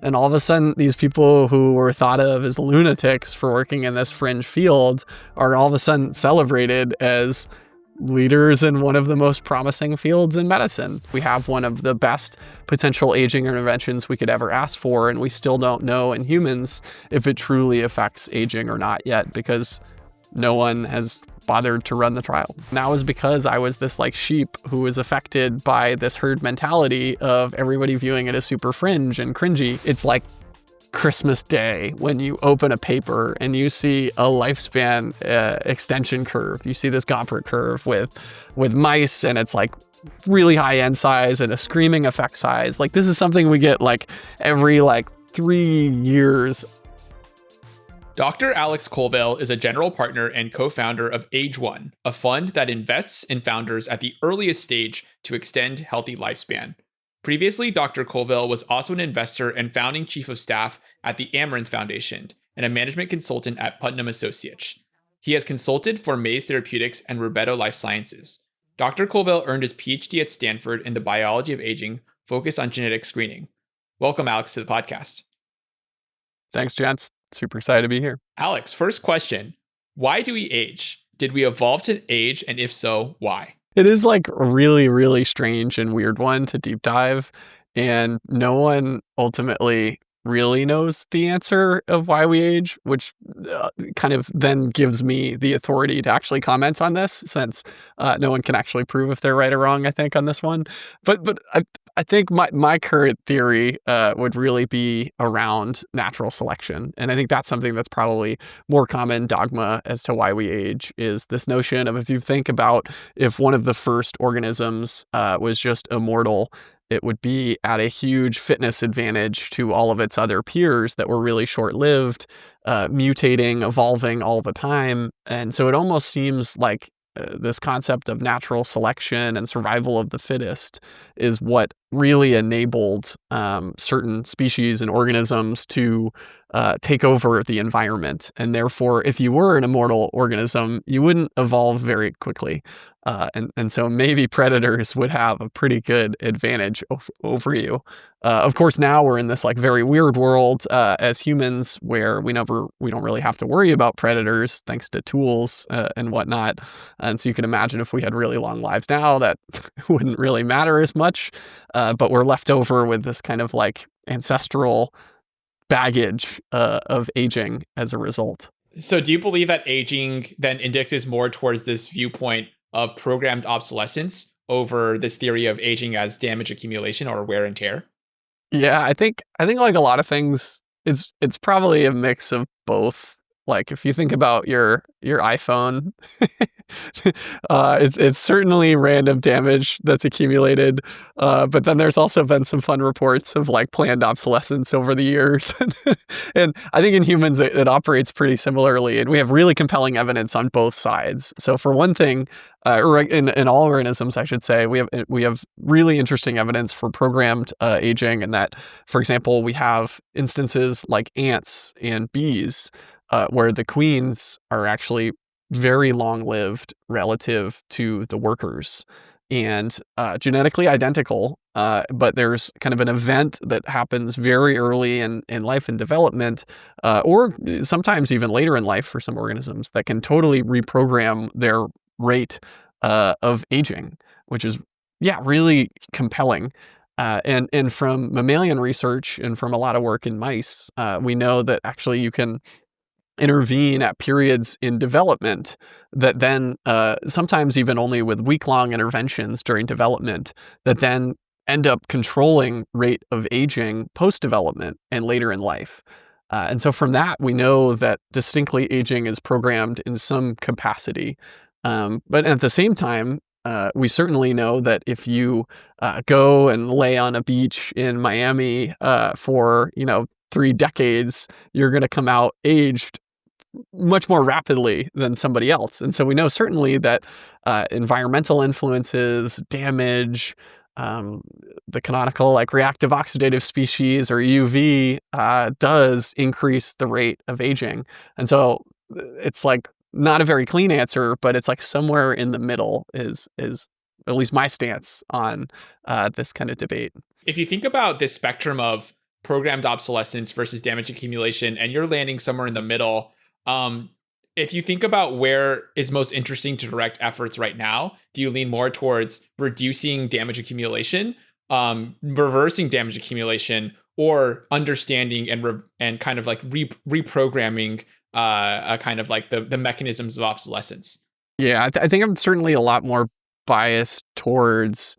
And all of a sudden, these people who were thought of as lunatics for working in this fringe field are all of a sudden celebrated as leaders in one of the most promising fields in medicine. We have one of the best potential aging interventions we could ever ask for, and we still don't know in humans if it truly affects aging or not yet, because no one has bothered to run the trial. And that was because I was this like sheep who was affected by this herd mentality of everybody viewing it as super fringe and cringy. It's like Christmas Day when you open a paper and you see a lifespan extension curve. You see this Gopher curve with mice, and it's like really high end size and a screaming effect size. Like this is something we get like every like 3 years. Dr. Alex Colville is a general partner and co-founder of AgeOne, a fund that invests in founders at the earliest stage to extend healthy lifespan. Previously, Dr. Colville was also an investor and founding chief of staff at the Amaranth Foundation and a management consultant at Putnam Associates. He has consulted for Maze Therapeutics and Rubedo Life Sciences. Dr. Colville earned his PhD at Stanford in the biology of aging, focused on genetic screening. Welcome, Alex, to the podcast. Thanks, gents. Super excited to be here. Alex, first question. Why do we age? Did we evolve to age? And if so, why? It is like a really, really strange and weird one to deep dive. And no one ultimately really knows the answer of why we age, which kind of then gives me the authority to actually comment on this, since no one can actually prove if they're right or wrong, I think, on this one. But I think my current theory would really be around natural selection. And I think that's something that's probably more common dogma as to why we age, is this notion of, if you think about if one of the first organisms was just immortal, it would be at a huge fitness advantage to all of its other peers that were really short-lived, mutating, evolving all the time. And so it almost seems like this concept of natural selection and survival of the fittest is what really enabled certain species and organisms to take over the environment. And therefore, if you were an immortal organism, you wouldn't evolve very quickly. And so maybe predators would have a pretty good advantage over you. Of course, now we're in this like very weird world as humans where we don't really have to worry about predators thanks to tools and whatnot. And so you can imagine if we had really long lives now, that wouldn't really matter as much. But we're left over with this kind of like ancestral baggage of aging as a result. So do you believe that aging then indexes more towards this viewpoint of programmed obsolescence over this theory of aging as damage accumulation or wear and tear? Yeah, I think like a lot of things, it's probably a mix of both. Like if you think about your iPhone, it's certainly random damage that's accumulated. But then there's also been some fun reports of like planned obsolescence over the years. And I think in humans, it operates pretty similarly. And we have really compelling evidence on both sides. So for one thing, or in all organisms, I should say, we have really interesting evidence for programmed aging. And that, for example, we have instances like ants and bees, where the queens are actually very long-lived relative to the workers and genetically identical, but there's kind of an event that happens very early in life and development, or sometimes even later in life for some organisms, that can totally reprogram their rate of aging, which is, really compelling. And from mammalian research and from a lot of work in mice, we know that actually you can intervene at periods in development that then, sometimes even only with week-long interventions during development, that then end up controlling rate of aging post-development and later in life. And so from that, we know that distinctly aging is programmed in some capacity. But at the same time, we certainly know that if you go and lay on a beach in Miami for 3 decades, you're going to come out aged much more rapidly than somebody else. And so we know certainly that environmental influences, damage, the canonical like reactive oxidative species or UV does increase the rate of aging. And so it's like not a very clean answer, but it's like somewhere in the middle is at least my stance on this kind of debate. If you think about this spectrum of programmed obsolescence versus damage accumulation, and you're landing somewhere in the middle. If you think about where is most interesting to direct efforts right now, do you lean more towards reducing damage accumulation, reversing damage accumulation, or understanding and kind of like reprogramming kind of like the mechanisms of obsolescence? Yeah, I think I'm certainly a lot more biased towards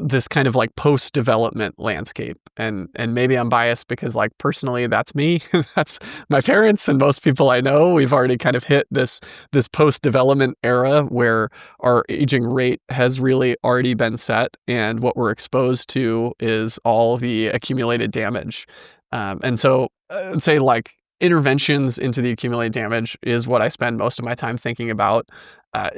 this kind of like post-development landscape, and maybe I'm biased because like personally that's me, that's my parents and most people I know. We've already kind of hit this post-development era where our aging rate has really already been set, and what we're exposed to is all the accumulated damage. And so I'd say like interventions into the accumulated damage is what I spend most of my time thinking about. Uh,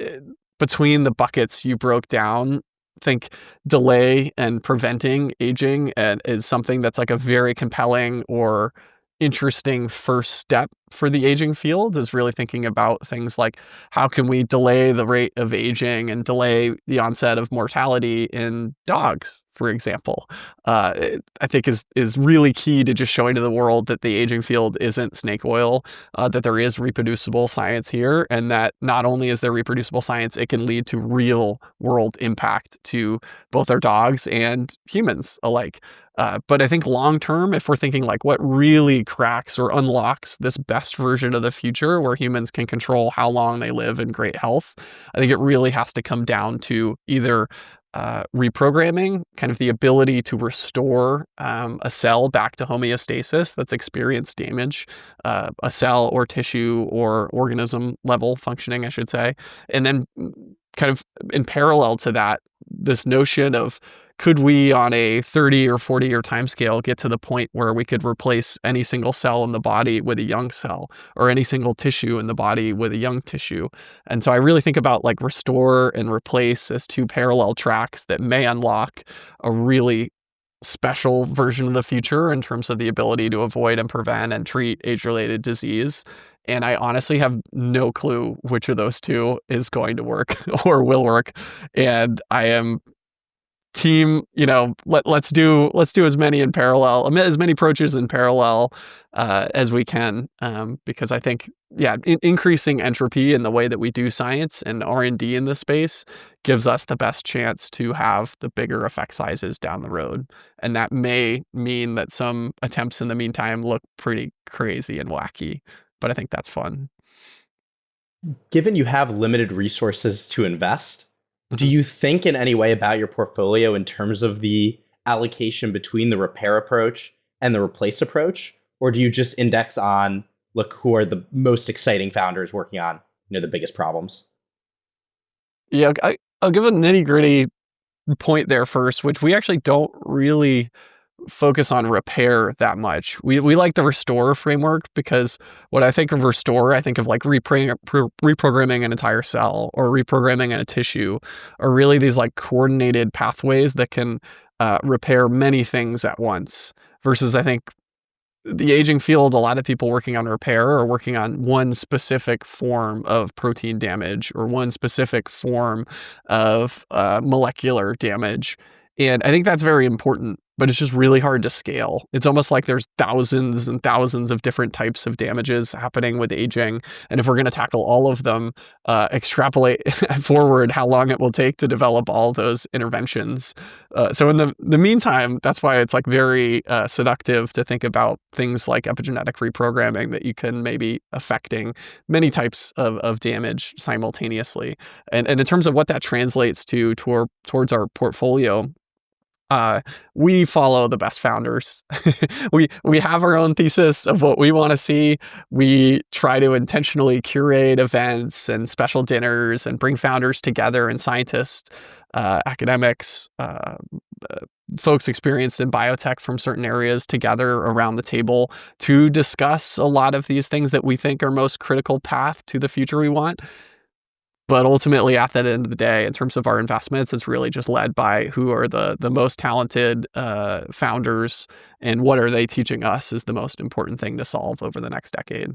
Between the buckets you broke down, think delay and preventing aging is something that's like a very compelling or interesting first step for the aging field, is really thinking about things like how can we delay the rate of aging and delay the onset of mortality in dogs, for example. I think is really key to just showing to the world that the aging field isn't snake oil, that there is reproducible science here, and that not only is there reproducible science, it can lead to real world impact to both our dogs and humans alike. But I think long term, if we're thinking like what really cracks or unlocks this best version of the future where humans can control how long they live in great health, I think it really has to come down to either reprogramming, kind of the ability to restore a cell back to homeostasis that's experienced damage, a cell or tissue or organism level functioning, I should say. And then kind of in parallel to that, this notion of could we on a 30 or 40 year timescale get to the point where we could replace any single cell in the body with a young cell, or any single tissue in the body with a young tissue? And so I really think about like restore and replace as two parallel tracks that may unlock a really special version of the future in terms of the ability to avoid and prevent and treat age-related disease. And I honestly have no clue which of those two is going to work or will work. And I am team, let's do as many in parallel, as many approaches in parallel as we can, because I think, increasing entropy in the way that we do science and R&D in this space gives us the best chance to have the bigger effect sizes down the road. And that may mean that some attempts in the meantime look pretty crazy and wacky, but I think that's fun. Given you have limited resources to invest, do you think in any way about your portfolio in terms of the allocation between the repair approach and the replace approach? Or do you just index on, look, who are the most exciting founders working on, the biggest problems? Yeah, I'll give a nitty-gritty point there first, which we actually don't really focus on repair that much. We like the restore framework, because when I think of restore, I think of like reprogramming an entire cell or reprogramming a tissue, or really these like coordinated pathways that can repair many things at once. Versus I think the aging field, a lot of people working on repair are working on one specific form of protein damage or one specific form of molecular damage. And I think that's very important, but it's just really hard to scale. It's almost like there's thousands and thousands of different types of damages happening with aging. And if we're going to tackle all of them, extrapolate forward how long it will take to develop all those interventions. So in the meantime, that's why it's like very seductive to think about things like epigenetic reprogramming, that you can maybe affecting many types of damage simultaneously. And in terms of what that translates towards our portfolio, we follow the best founders. we have our own thesis of what we want to see. We try to intentionally curate events and special dinners and bring founders together, and scientists, academics, folks experienced in biotech from certain areas together around the table to discuss a lot of these things that we think are most critical path to the future we want. But ultimately, at the end of the day, in terms of our investments, it's really just led by who are the most talented founders, and what are they teaching us is the most important thing to solve over the next decade.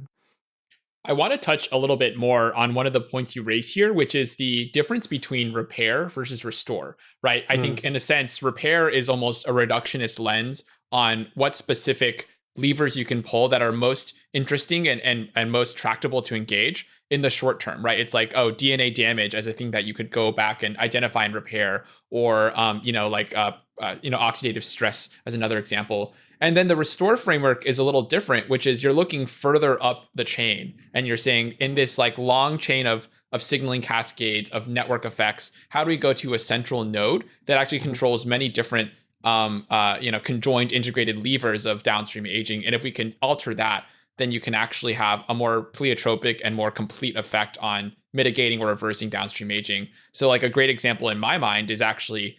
I want to touch a little bit more on one of the points you raise here, which is the difference between repair versus restore, right? I think in a sense, repair is almost a reductionist lens on what specific levers you can pull that are most interesting and most tractable to engage in the short term, right? It's like, oh, DNA damage as a thing that you could go back and identify and repair, or oxidative stress as another example. And then the restore framework is a little different, which is you're looking further up the chain and you're saying, in this like long chain of signaling cascades, of network effects, how do we go to a central node that actually controls many different conjoined integrated levers of downstream aging? And if we can alter that, then you can actually have a more pleiotropic and more complete effect on mitigating or reversing downstream aging. So like a great example in my mind is actually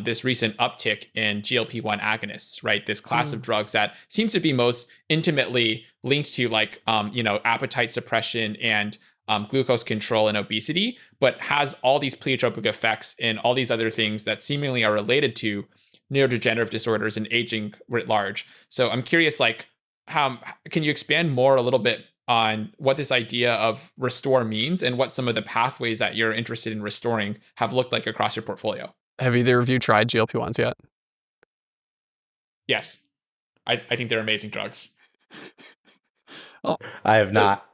this recent uptick in GLP-1 agonists, right? This class of drugs that seems to be most intimately linked to like, appetite suppression and glucose control and obesity, but has all these pleiotropic effects and all these other things that seemingly are related to neurodegenerative disorders and aging writ large. So I'm curious, like, how can you expand more a little bit on what this idea of restore means and what some of the pathways that you're interested in restoring have looked like across your portfolio? Have either of you tried GLP-1s yet? Yes. I think they're amazing drugs. Oh, I have not.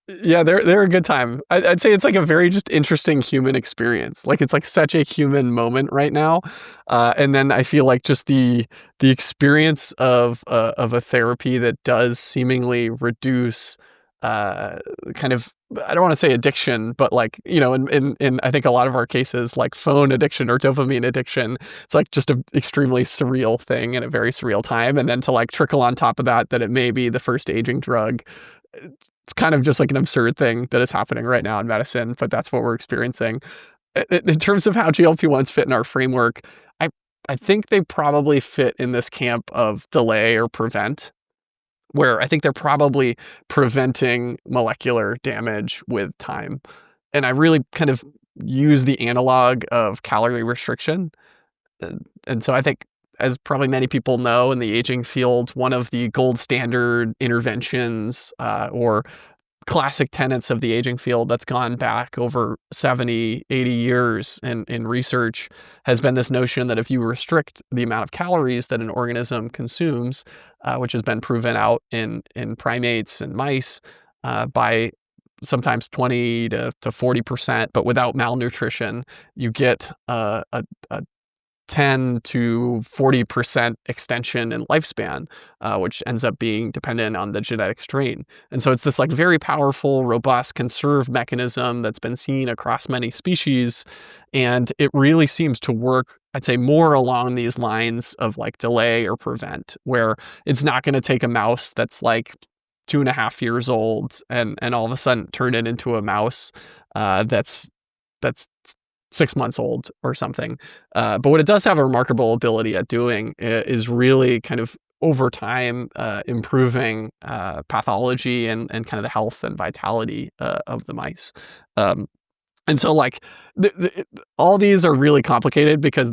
Yeah, they're a good time. I'd say it's like a very just interesting human experience. Like it's like such a human moment right now. And then I feel like just the experience of a therapy that does seemingly reduce kind of, I don't want to say addiction, but like, in I think a lot of our cases, like phone addiction or dopamine addiction, it's like just an extremely surreal thing in a very surreal time. And then to like trickle on top of that it may be the first aging drug. It's kind of just like an absurd thing that is happening right now in medicine, but that's what we're experiencing. In terms of how GLP-1s fit in our framework, I think they probably fit in this camp of delay or prevent, where I think they're probably preventing molecular damage with time. And I really kind of use the analog of calorie restriction. And so I think, as probably many people know in the aging field, one of the gold standard interventions or classic tenets of the aging field that's gone back over 70, 80 years in research has been this notion that if you restrict the amount of calories that an organism consumes, which has been proven out in primates and mice by sometimes 20 to 40%, but without malnutrition, you get a 10 to 40% extension in lifespan, which ends up being dependent on the genetic strain. And so it's this like very powerful, robust, conserved mechanism that's been seen across many species. And it really seems to work, I'd say, more along these lines of like delay or prevent, where it's not going to take a mouse that's like 2.5 years old and all of a sudden turn it into a mouse that's 6 months old or something. But what it does have a remarkable ability at doing is really kind of over time improving pathology and kind of the health and vitality of the mice. And so like all these are really complicated because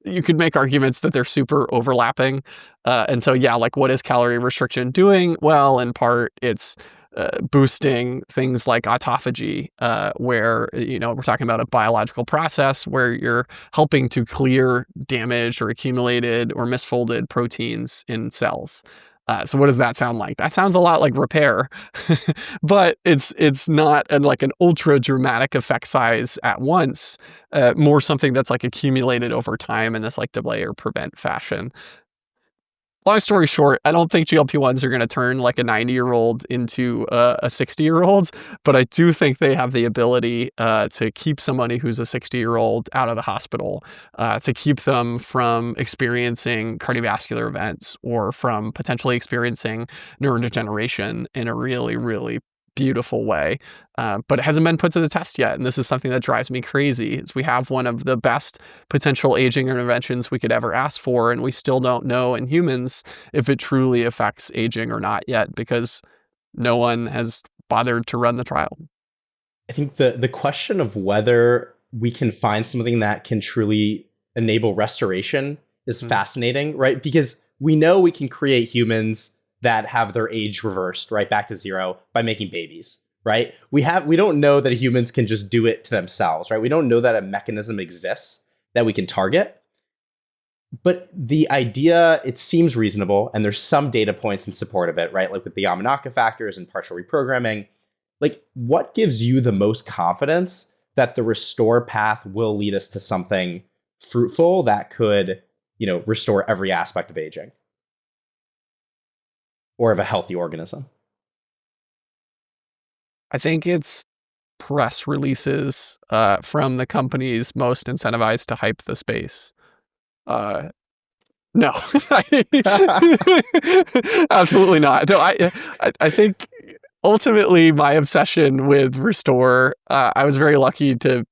you could make arguments that they're super overlapping. And so, yeah, like what is calorie restriction doing? Well, in part, it's boosting things like autophagy, where, we're talking about a biological process where you're helping to clear damaged or accumulated or misfolded proteins in cells. So what does that sound like? That sounds a lot like repair, but it's not like an ultra dramatic effect size at once, more something that's like accumulated over time in this like delay or prevent fashion. Long story short, I don't think GLP-1s are going to turn like a 90-year-old into a 60-year-old, but I do think they have the ability to keep somebody who's a 60-year-old out of the hospital, to keep them from experiencing cardiovascular events or from potentially experiencing neurodegeneration in a really, really beautiful way. But it hasn't been put to the test yet. And this is something that drives me crazy. Is we have one of the best potential aging interventions we could ever ask for, and we still don't know in humans if it truly affects aging or not yet, because no one has bothered to run the trial. I think the question of whether we can find something that can truly enable restoration is fascinating, right? Because we know we can create humans that have their age reversed, right, back to zero by making babies, right? We don't know that humans can just do it to themselves, right? We don't know that a mechanism exists that we can target. But the idea, it seems reasonable, and there's some data points in support of it, right? Like with the Yamanaka factors and partial reprogramming. Like, what gives you the most confidence that the restore path will lead us to something fruitful that could, restore every aspect of aging or of a healthy organism? I think it's press releases from the companies most incentivized to hype the space. No, absolutely not. No, I think ultimately my obsession with Restore, I was very lucky to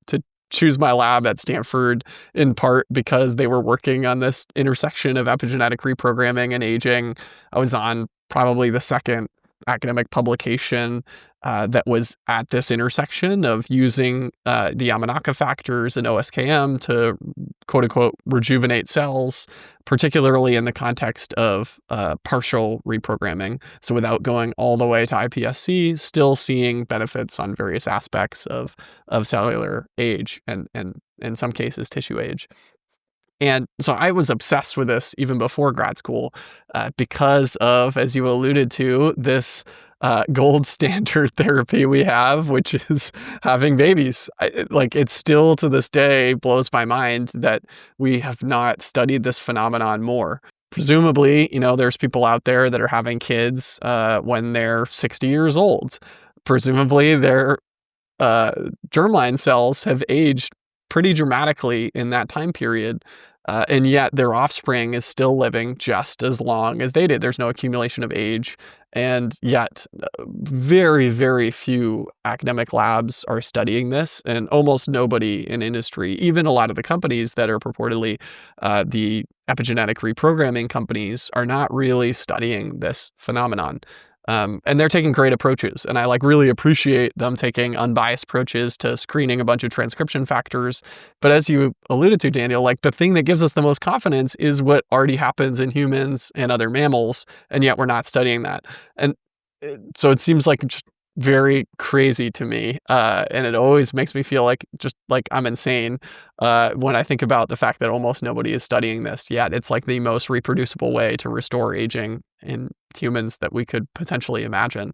choose my lab at Stanford in part because they were working on this intersection of epigenetic reprogramming and aging. I was on probably the second academic publication that was at this intersection of using the Yamanaka factors and OSKM to quote unquote rejuvenate cells, particularly in the context of partial reprogramming. So without going all the way to iPSC, still seeing benefits on various aspects of cellular age and in some cases tissue age. And so I was obsessed with this even before grad school because of, as you alluded to, this gold standard therapy we have, which is having babies. It still to this day blows my mind that we have not studied this phenomenon more. Presumably, there's people out there that are having kids when they're 60 years old. Presumably, their germline cells have aged pretty dramatically in that time period. And yet their offspring is still living just as long as they did. There's no accumulation of age. And yet very, very few academic labs are studying this, and almost nobody in industry, even a lot of the companies that are purportedly the epigenetic reprogramming companies, are not really studying this phenomenon. And they're taking great approaches. And I really appreciate them taking unbiased approaches to screening a bunch of transcription factors. But as you alluded to, Daniel, the thing that gives us the most confidence is what already happens in humans and other mammals. And yet we're not studying that. And so it seems just very crazy to me. And it always makes me feel like I'm insane when I think about the fact that almost nobody is studying this yet. It's the most reproducible way to restore aging in humans that we could potentially imagine.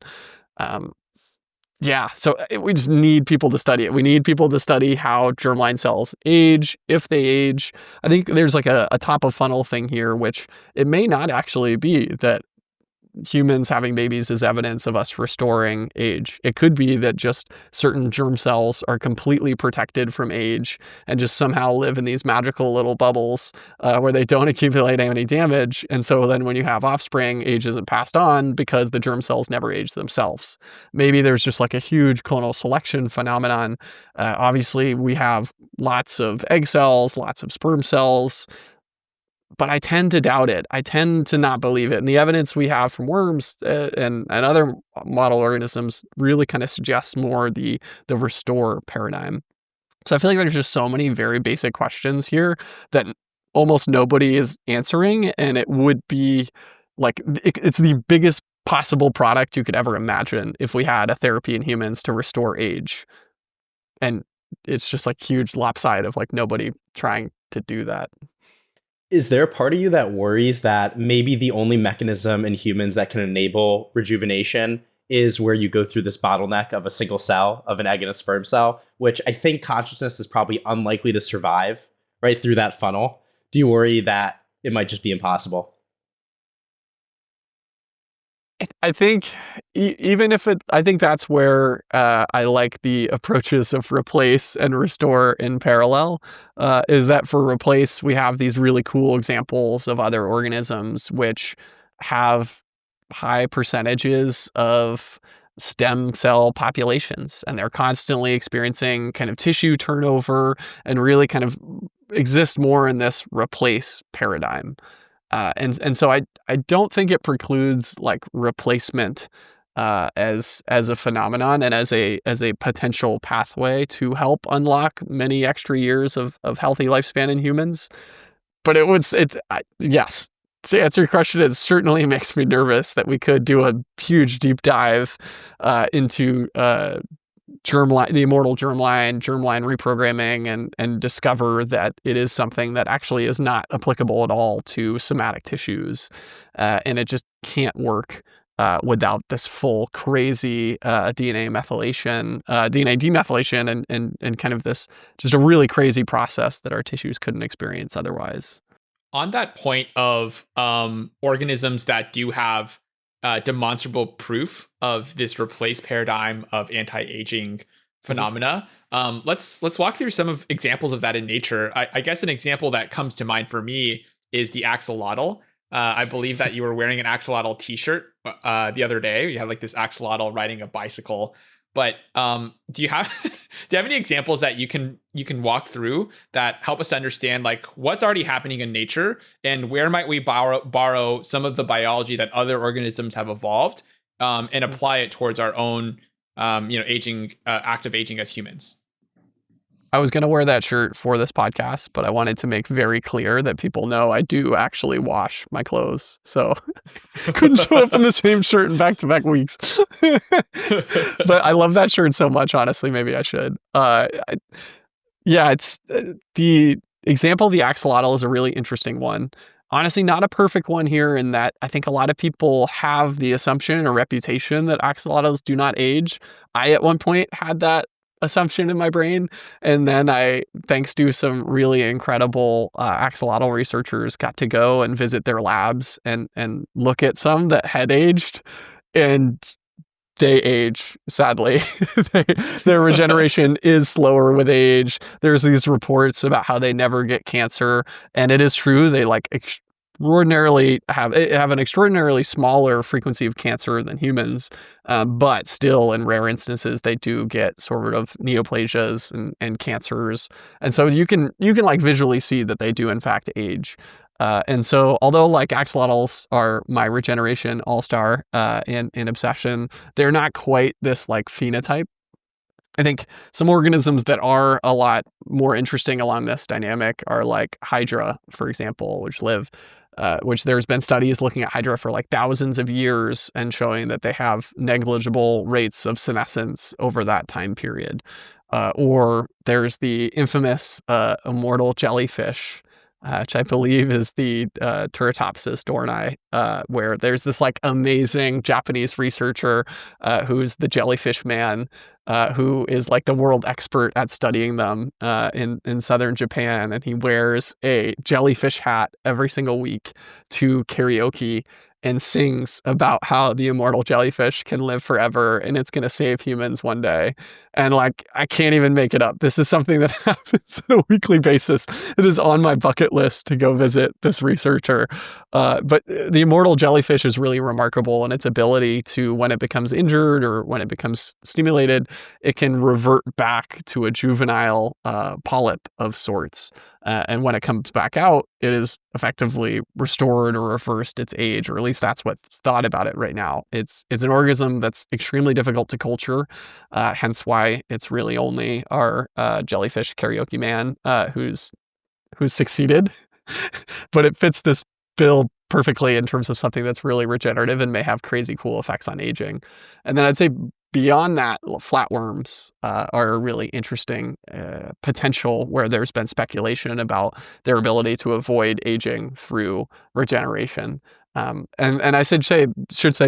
So we just need people to study it. We need people to study how germline cells age, if they age. I think there's a top of funnel thing here, which it may not actually be that humans having babies is evidence of us restoring age. It could be that just certain germ cells are completely protected from age and just somehow live in these magical little bubbles where they don't accumulate any damage. And so then when you have offspring, age isn't passed on because the germ cells never age themselves. Maybe there's just a huge clonal selection phenomenon. Obviously, we have lots of egg cells, lots of sperm cells, but I tend to doubt it. I tend to not believe it. And the evidence we have from worms and other model organisms really kind of suggests more the restore paradigm. So I feel there's just so many very basic questions here that almost nobody is answering. And it would be it's the biggest possible product you could ever imagine if we had a therapy in humans to restore age. And it's just huge lopside of nobody trying to do that. Is there a part of you that worries that maybe the only mechanism in humans that can enable rejuvenation is where you go through this bottleneck of a single cell, of an egg and a sperm cell, which I think consciousness is probably unlikely to survive right through that funnel? Do you worry that it might just be impossible? I think even if I think that's where I like the approaches of replace and restore in parallel, is that for replace, we have these really cool examples of other organisms which have high percentages of stem cell populations, and they're constantly experiencing kind of tissue turnover and really kind of exist more in this replace paradigm. And so I don't think it precludes replacement as a phenomenon and as a potential pathway to help unlock many extra years of healthy lifespan in humans. But yes, to answer your question, it certainly makes me nervous that we could do a huge deep dive into germline, the immortal germline reprogramming, and discover that it is something that actually is not applicable at all to somatic tissues, and it just can't work without this full crazy DNA methylation, DNA demethylation, and kind of this just a really crazy process that our tissues couldn't experience otherwise. On that point of organisms that do have demonstrable proof of this replace paradigm of anti-aging phenomena, let's walk through some of examples of that in nature. I guess an example that comes to mind for me is the axolotl. I believe that you were wearing an axolotl t-shirt the other day. You had like this axolotl riding a bicycle. But do you have any examples that you can walk through that help us understand like what's already happening in nature, and where might we borrow some of the biology that other organisms have evolved and apply it towards our own aging, active aging as humans? I was going to wear that shirt for this podcast, but I wanted to make very clear that people know I do actually wash my clothes. So couldn't show up in the same shirt in back-to-back weeks. But I love that shirt so much, honestly. Maybe I should. It's the example of the axolotl is a really interesting one. Honestly, not a perfect one here in that I think a lot of people have the assumption or reputation that axolotls do not age. I, at one point, had that assumption in my brain, and then I, thanks to some really incredible axolotl researchers, got to go and visit their labs and look at some that had aged, and they age, sadly. Their regeneration is slower with age. There's these reports about how they never get cancer, and it is true they like extraordinarily have an extraordinarily smaller frequency of cancer than humans, but still in rare instances they do get sort of neoplasias and cancers, and so you can like visually see that they do in fact age. And so although like axolotls are my regeneration all-star and obsession, they're not quite this like phenotype. I think some organisms that are a lot more interesting along this dynamic are like Hydra, for example, which there's been studies looking at Hydra for like thousands of years and showing that they have negligible rates of senescence over that time period. Or there's the infamous immortal jellyfish, which I believe is the Turritopsis dohrnii, where there's this like amazing Japanese researcher who's the jellyfish man, who is like the world expert at studying them in southern Japan, and he wears a jellyfish hat every single week to karaoke and sings about how the immortal jellyfish can live forever and it's going to save humans one day. And like, I can't even make it up. This is something that happens on a weekly basis. It is on my bucket list to go visit this researcher. But the immortal jellyfish is really remarkable in its ability to, when it becomes injured or when it becomes stimulated, it can revert back to a juvenile polyp of sorts. And when it comes back out, it is effectively restored or reversed its age, or at least that's what's thought about it right now. It's an organism that's extremely difficult to culture, hence why it's really only our jellyfish karaoke man who's succeeded. But it fits this bill perfectly in terms of something that's really regenerative and may have crazy cool effects on aging. And then I'd say beyond that, flatworms are a really interesting potential where there's been speculation about their ability to avoid aging through regeneration. And I should say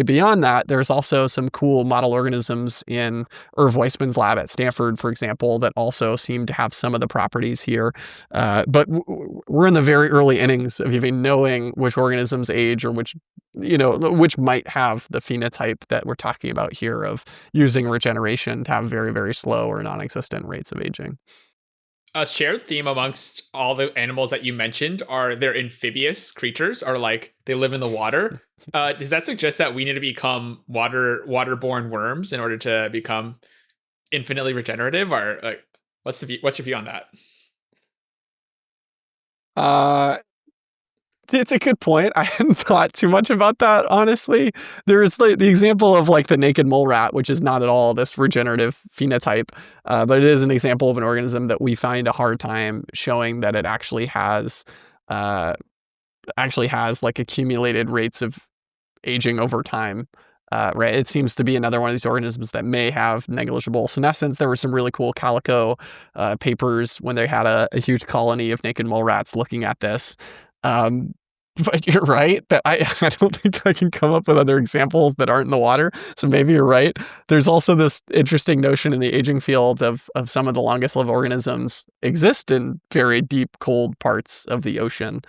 beyond that, there's also some cool model organisms in Irv Weissman's lab at Stanford, for example, that also seem to have some of the properties here. But we're in the very early innings of even knowing which organisms age or which might have the phenotype that we're talking about here of using regeneration to have very, very slow or non-existent rates of aging. A shared theme amongst all the animals that you mentioned are they're amphibious creatures, or like they live in the water. Does that suggest that we need to become waterborne worms in order to become infinitely regenerative? Or like, what's your view on that? It's a good point. I hadn't thought too much about that, honestly. There's the example of like the naked mole rat, which is not at all this regenerative phenotype, but it is an example of an organism that we find a hard time showing that it actually has like accumulated rates of aging over time. Right, it seems to be another one of these organisms that may have negligible senescence. There were some really cool calico papers when they had a huge colony of naked mole rats looking at this. Um, but you're right that I don't think I can come up with other examples that aren't in the water. So maybe you're right. There's also this interesting notion in the aging field of some of the longest lived organisms exist in very deep, cold parts of the ocean.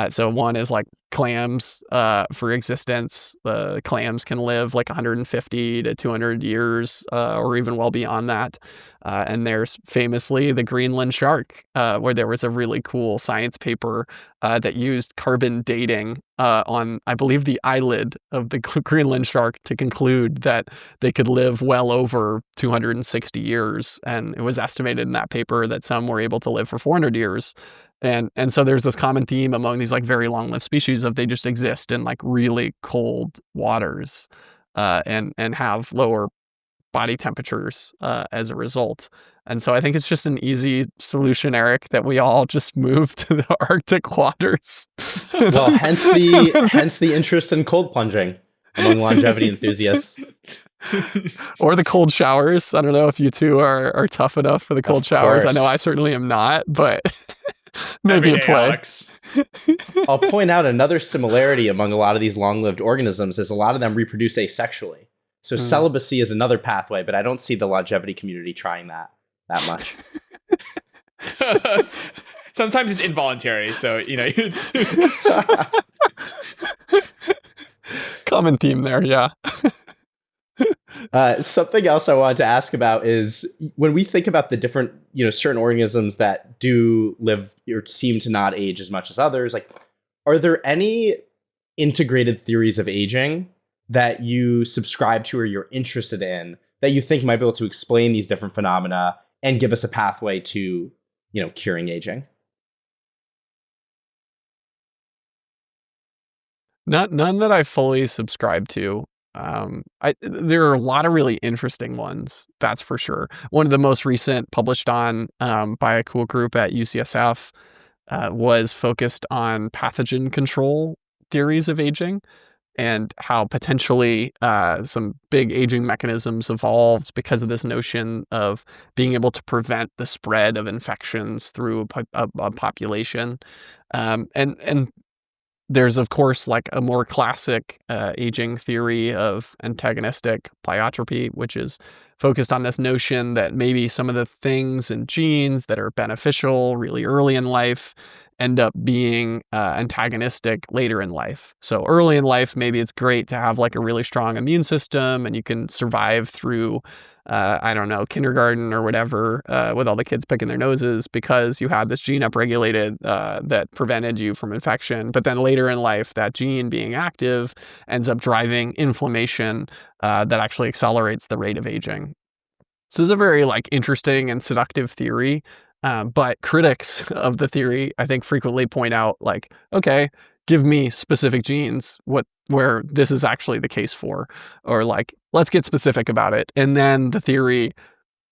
So one is like clams for existence. The clams can live like 150 to 200 years or even well beyond that. And there's famously the Greenland shark, where there was a really cool science paper that used carbon dating on, I believe, the eyelid of the Greenland shark to conclude that they could live well over 260 years. And it was estimated in that paper that some were able to live for 400 years. And so there's this common theme among these like very long-lived species of they just exist in like really cold waters and have lower body temperatures as a result. And so I think it's just an easy solution, Eric, that we all just move to the Arctic waters. Well, hence the interest in cold plunging among longevity enthusiasts. Or the cold showers. I don't know if you two are tough enough for the cold showers. I know I certainly am not, but maybe a play. Alex. I'll point out another similarity among a lot of these long-lived organisms is a lot of them reproduce asexually. So celibacy is another pathway, but I don't see the longevity community trying that much. Sometimes it's involuntary, so it's common theme there, yeah. Something else I wanted to ask about is when we think about the different, certain organisms that do live or seem to not age as much as others, like, are there any integrated theories of aging that you subscribe to or you're interested in that you think might be able to explain these different phenomena and give us a pathway to, curing aging? None that I fully subscribe to. There are a lot of really interesting ones, that's for sure. One of the most recent published on by a cool group at UCSF was focused on pathogen control theories of aging and how potentially some big aging mechanisms evolved because of this notion of being able to prevent the spread of infections through a population. And there's, of course, like a more classic aging theory of antagonistic pleiotropy, which is focused on this notion that maybe some of the things and genes that are beneficial really early in life end up being antagonistic later in life. So early in life, maybe it's great to have like a really strong immune system and you can survive through kindergarten or whatever, with all the kids picking their noses because you had this gene upregulated that prevented you from infection. But then later in life, that gene being active ends up driving inflammation that actually accelerates the rate of aging. So this is a very like interesting and seductive theory. But critics of the theory, I think, frequently point out like, okay, give me specific genes where this is actually the case for, or like, let's get specific about it. And then the theory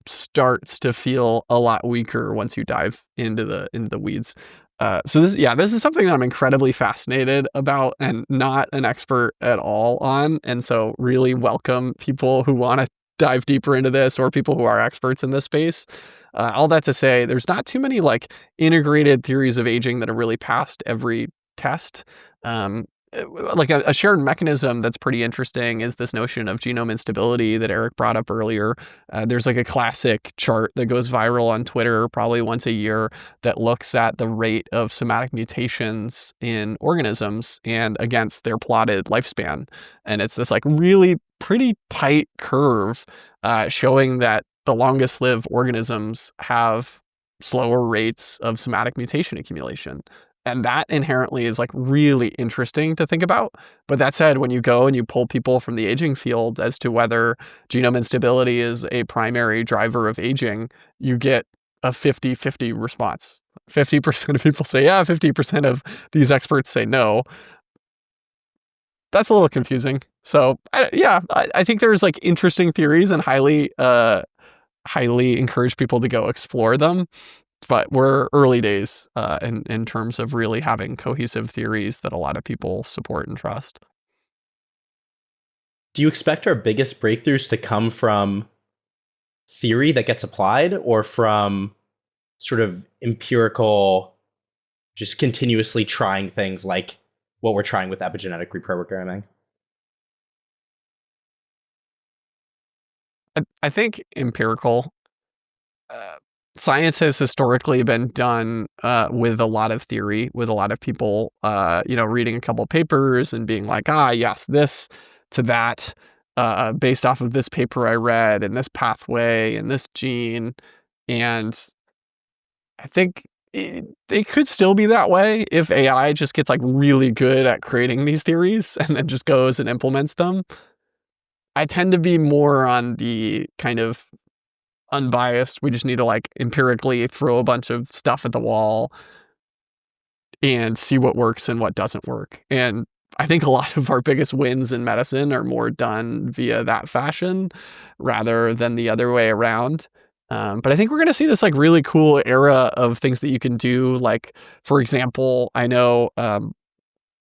starts to feel a lot weaker once you dive into the weeds. So this is something that I'm incredibly fascinated about and not an expert at all on. And so really welcome people who want to dive deeper into this or people who are experts in this space. All that to say, there's not too many like integrated theories of aging that have really passed every test. Like a shared mechanism that's pretty interesting is this notion of genome instability that Eric brought up earlier. There's like a classic chart that goes viral on Twitter probably once a year that looks at the rate of somatic mutations in organisms and against their plotted lifespan. And it's this like really pretty tight curve showing that the longest lived organisms have slower rates of somatic mutation accumulation. And that inherently is like really interesting to think about. But that said, when you go and you pull people from the aging field as to whether genome instability is a primary driver of aging, you get a 50-50 response. 50% of people say yeah, 50% of these experts say no. That's a little confusing. So I think there's like interesting theories and highly encourage people to go explore them. But we're early days in terms of really having cohesive theories that a lot of people support and trust. Do you expect our biggest breakthroughs to come from theory that gets applied, or from sort of empirical, just continuously trying things like what we're trying with epigenetic reprogramming? I think empirical. Uh, Science has historically been done with a lot of theory, with a lot of people, reading a couple papers and being like, yes, this to that, based off of this paper I read and this pathway and this gene. And I think they could still be that way if AI just gets like really good at creating these theories and then just goes and implements them. I tend to be more on the kind of unbiased. We just need to like empirically throw a bunch of stuff at the wall and see what works and what doesn't work. And I think a lot of our biggest wins in medicine are more done via that fashion rather than the other way around. But I think we're going to see this like really cool era of things that you can do. Like, for example, I know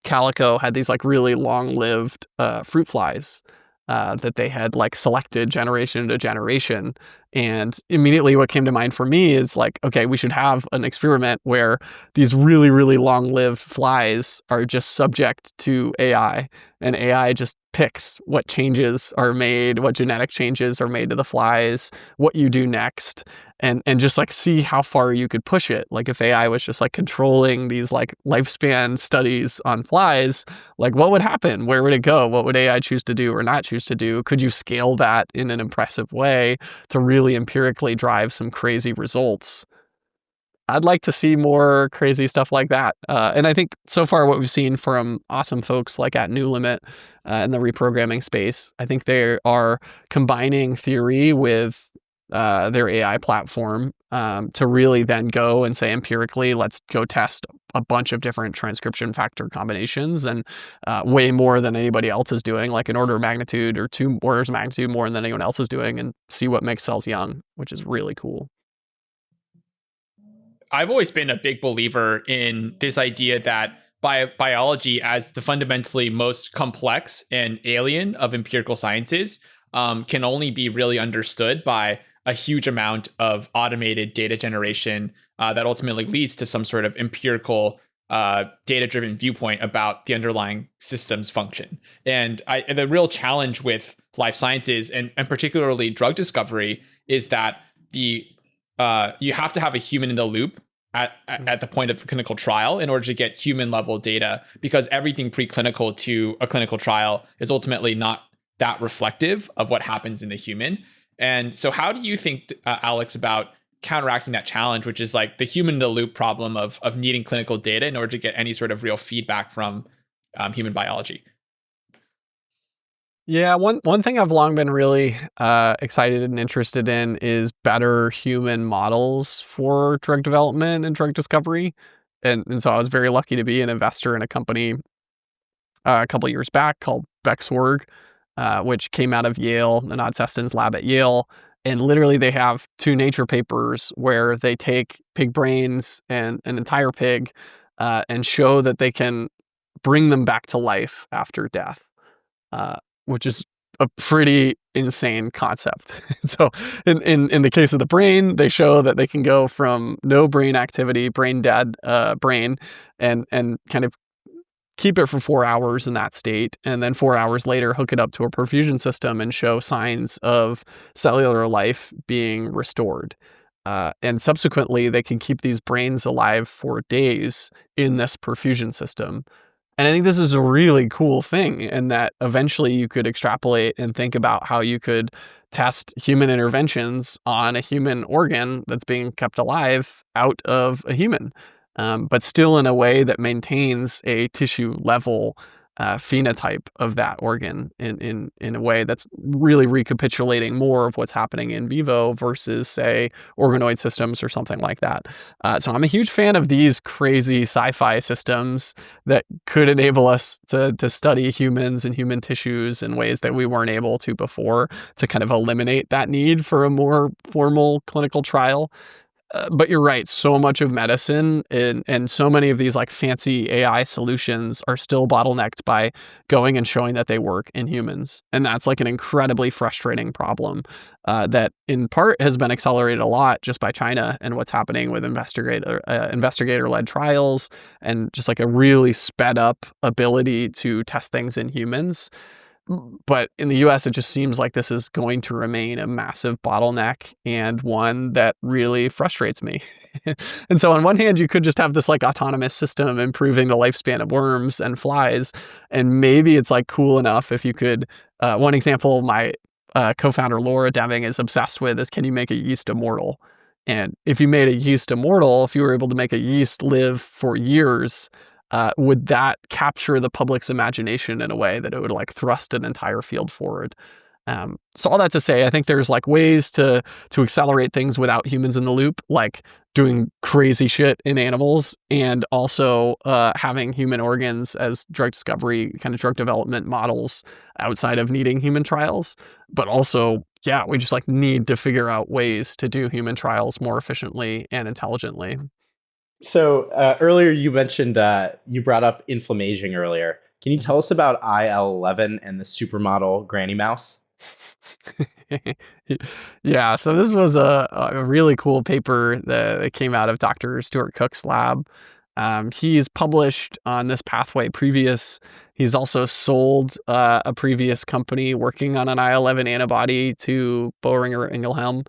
Calico had these like really long-lived fruit flies that they had like selected generation to generation. And immediately what came to mind for me is like, okay, we should have an experiment where these really, really long-lived flies are just subject to AI, and AI just picks what changes are made, what genetic changes are made to the flies, what you do next, and just like see how far you could push it. Like if AI was just like controlling these like lifespan studies on flies, like what would happen? Where would it go? What would AI choose to do or not choose to do? Could you scale that in an impressive way to really empirically drive some crazy results? I'd like to see more crazy stuff like that. And I think so far what we've seen from awesome folks like at New Limit in the reprogramming space, I think they are combining theory with their AI platform to really then go and say empirically, let's go test a bunch of different transcription factor combinations, and way more than anybody else is doing, like an order of magnitude or 2 orders of magnitude more than anyone else is doing, and see what makes cells young, which is really cool. I've always been a big believer in this idea that biology, as the fundamentally most complex and alien of empirical sciences, can only be really understood by a huge amount of automated data generation that ultimately leads to some sort of empirical data-driven viewpoint about the underlying system's function. And the real challenge with life sciences and particularly drug discovery is that you have to have a human in the loop at the point of clinical trial in order to get human level data, because everything preclinical to a clinical trial is ultimately not that reflective of what happens in the human. And so how do you think, Alex, about counteracting that challenge, which is like the human in the loop problem of needing clinical data in order to get any sort of real feedback from human biology? Yeah, one thing I've long been really excited and interested in is better human models for drug development and drug discovery. And so I was very lucky to be an investor in a company a couple of years back called Bexorg, which came out of Yale, Anand Seston's lab at Yale. And literally they have 2 Nature papers where they take pig brains and an entire pig and show that they can bring them back to life after death. Which is a pretty insane concept. So in the case of the brain, they show that they can go from no brain activity, brain dead brain, and kind of keep it for 4 hours in that state, and then 4 hours later hook it up to a perfusion system and show signs of cellular life being restored. And subsequently, they can keep these brains alive for days in this perfusion system. And I think this is a really cool thing, and that eventually you could extrapolate and think about how you could test human interventions on a human organ that's being kept alive out of a human, but still in a way that maintains a tissue level phenotype of that organ in a way that's really recapitulating more of what's happening in vivo versus, say, organoid systems or something like that. So I'm a huge fan of these crazy sci-fi systems that could enable us to study humans and human tissues in ways that we weren't able to before, to kind of eliminate that need for a more formal clinical trial. But you're right. So much of medicine and so many of these like fancy AI solutions are still bottlenecked by going and showing that they work in humans. And that's like an incredibly frustrating problem that in part has been accelerated a lot just by China and what's happening with investigator-led trials and just like a really sped up ability to test things in humans. But in the US, it just seems like this is going to remain a massive bottleneck and one that really frustrates me. And so on one hand, you could just have this like autonomous system improving the lifespan of worms and flies. And maybe it's like cool enough if you could, one example my co-founder Laura Deming is obsessed with is, can you make a yeast immortal? And if you made a yeast immortal, if you were able to make a yeast live for years, would that capture the public's imagination in a way that it would like thrust an entire field forward? So all that to say, I think there's like ways to accelerate things without humans in the loop, like doing crazy shit in animals and also having human organs as drug discovery, kind of drug development models outside of needing human trials. But also, yeah, we just like need to figure out ways to do human trials more efficiently and intelligently. So earlier you mentioned you brought up inflammaging earlier. Can you tell us about IL-11 and the supermodel granny mouse? Yeah, so this was a really cool paper that came out of Dr. Stuart Cook's lab. He's published on this pathway previous. He's also sold a previous company working on an IL-11 antibody to Boehringer Ingelheim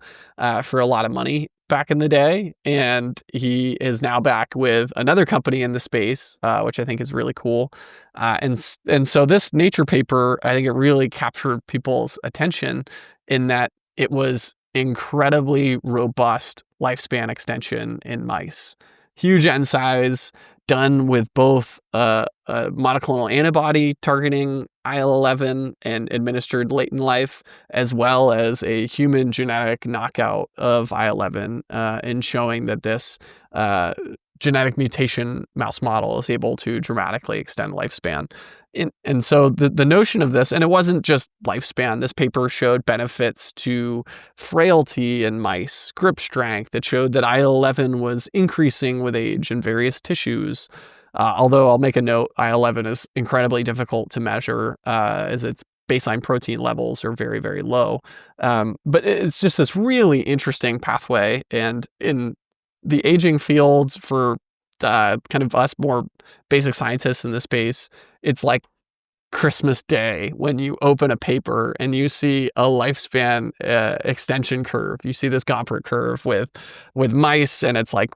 for a lot of money back in the day, and he is now back with another company in the space, which I think is really cool. And so this Nature paper, I think it really captured people's attention in that it was incredibly robust lifespan extension in mice. Huge N size, done with both a monoclonal antibody targeting IL-11 and administered late in life, as well as a human genetic knockout of IL-11 and showing that this genetic mutation mouse model is able to dramatically extend lifespan. And so the notion of this, and it wasn't just lifespan, this paper showed benefits to frailty in mice, grip strength. It showed that IL-11 was increasing with age in various tissues. Although I'll make a note, IL-11 is incredibly difficult to measure as its baseline protein levels are very, very low. But it's just this really interesting pathway. And in the aging fields for kind of us more basic scientists in this space, it's like Christmas Day when you open a paper and you see a lifespan extension curve. You see this Gompertz curve with mice, and it's like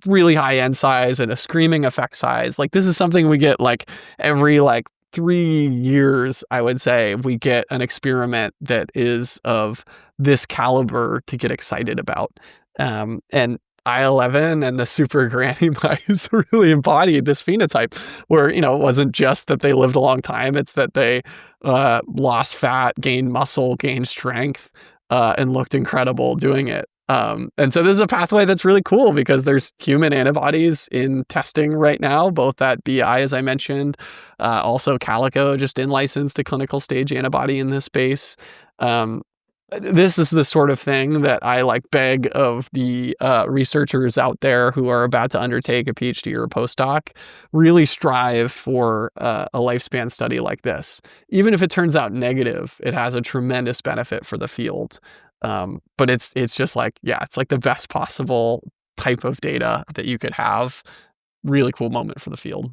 really high N size and a screaming effect size. Like this is something we get like every like 3 years, I would say, we get an experiment that is of this caliber to get excited about. And IL-11 and the super granny mice really embodied this phenotype where, it wasn't just that they lived a long time, it's that they lost fat, gained muscle, gained strength, and looked incredible doing it. And so this is a pathway that's really cool because there's human antibodies in testing right now, both at BI, as I mentioned, also Calico just in licensed a clinical stage antibody in this space. This is the sort of thing that I like beg of the researchers out there who are about to undertake a PhD or a postdoc, really strive for a lifespan study like this. Even if it turns out negative, it has a tremendous benefit for the field. But it's just like, it's like the best possible type of data that you could have. Really cool moment for the field.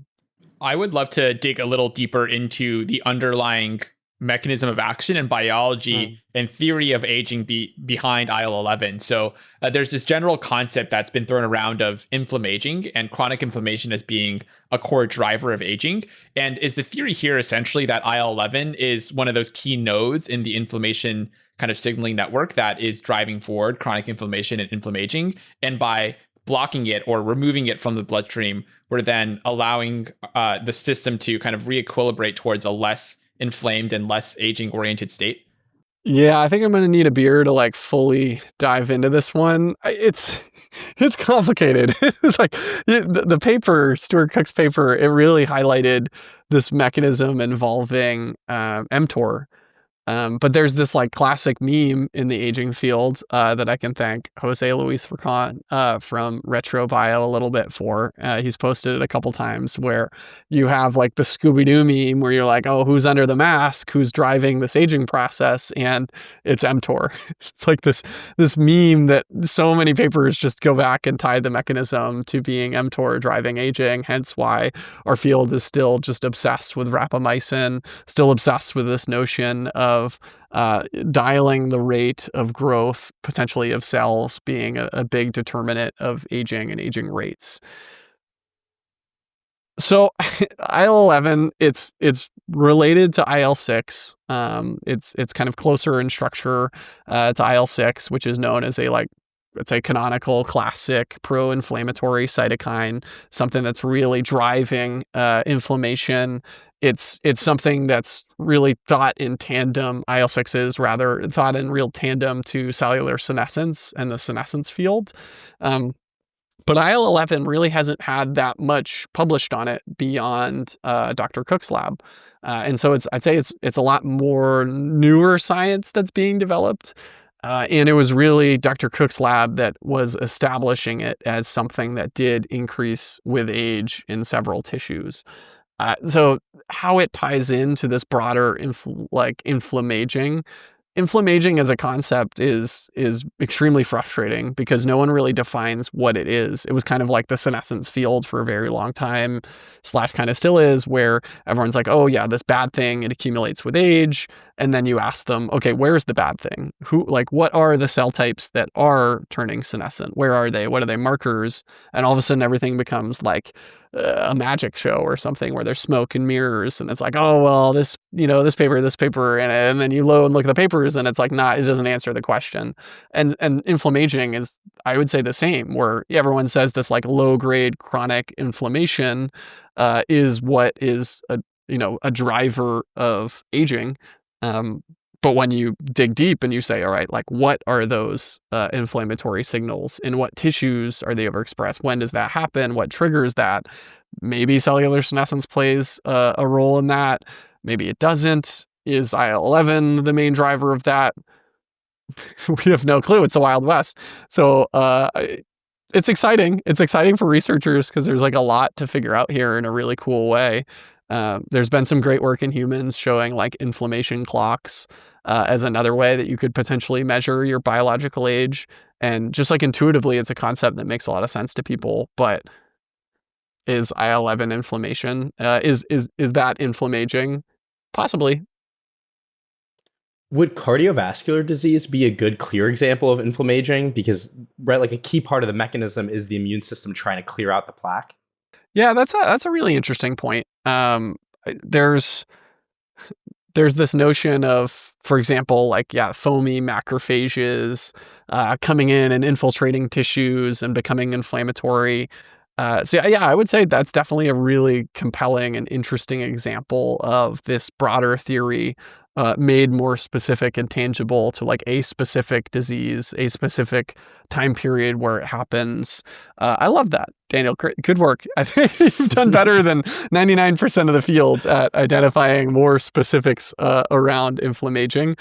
I would love to dig a little deeper into the underlying mechanism of action and biology and theory of aging behind IL-11. So there's this general concept that's been thrown around of inflammaging and chronic inflammation as being a core driver of aging. And is the theory here essentially that IL-11 is one of those key nodes in the inflammation kind of signaling network that is driving forward chronic inflammation and inflammaging? And by blocking it or removing it from the bloodstream, we're then allowing the system to kind of re-equilibrate towards a less inflamed and less aging oriented state? Yeah, I think I'm going to need a beer to like fully dive into this one. It's complicated. It's like the paper, Stuart Cook's paper, it really highlighted this mechanism involving mTOR. But there's this like classic meme in the aging field that I can thank Jose Luis Furcan from Retro Bio a little bit for. He's posted it a couple times where you have like the Scooby-Doo meme where you're like, oh, who's under the mask? Who's driving this aging process? And it's mTOR. It's like this meme that so many papers just go back and tie the mechanism to being mTOR driving aging, hence why our field is still just obsessed with rapamycin, still obsessed with this notion of dialing the rate of growth, potentially of cells, being a big determinant of aging and aging rates. So IL-11, it's related to IL-6. It's kind of closer in structure to IL-6, which is known as it's a canonical classic pro-inflammatory cytokine, something that's really driving inflammation. It's something that's really thought in tandem. IL-6 is rather thought in real tandem to cellular senescence and the senescence field. But IL-11 really hasn't had that much published on it beyond Dr. Cook's lab. And so I'd say it's a lot more newer science that's being developed. And it was really Dr. Cook's lab that was establishing it as something that did increase with age in several tissues. So how it ties into this broader inflammaging. Inflammaging as a concept is extremely frustrating because no one really defines what it is. It was kind of like the senescence field for a very long time, / kind of still is, where everyone's like, oh yeah, this bad thing, it accumulates with age. And then you ask them, okay, where's the bad thing? What are the cell types that are turning senescent? Where are they? What are they markers? And all of a sudden everything becomes like a magic show or something where there's smoke and mirrors. And it's like, oh, well, this paper. And then you look at the papers and it's like, it doesn't answer the question. And inflammaging is, I would say, the same, where everyone says this like low grade chronic inflammation is what is a driver of aging. But when you dig deep and you say, all right, like what are those inflammatory signals? In what tissues are they overexpressed? When does that happen? What triggers that? Maybe cellular senescence plays a role in that. Maybe it doesn't. Is IL-11 the main driver of that? We have no clue. It's the Wild West. So it's exciting. It's exciting for researchers because there's like a lot to figure out here in a really cool way. There's been some great work in humans showing like inflammation clocks as another way that you could potentially measure your biological age. And just like intuitively, it's a concept that makes a lot of sense to people. But is IL-11 inflammation? Is that inflammaging? Possibly. Would cardiovascular disease be a good, clear example of inflammaging? Because, right, like a key part of the mechanism is the immune system trying to clear out the plaque. Yeah, that's a really interesting point. There's this notion of, for example, foamy macrophages coming in and infiltrating tissues and becoming inflammatory. So I would say that's definitely a really compelling and interesting example of this broader theory made more specific and tangible to like a specific disease, a specific time period where it happens. I love that, Daniel. Good work. I think you've done better than 99% of the field at identifying more specifics around inflammaging.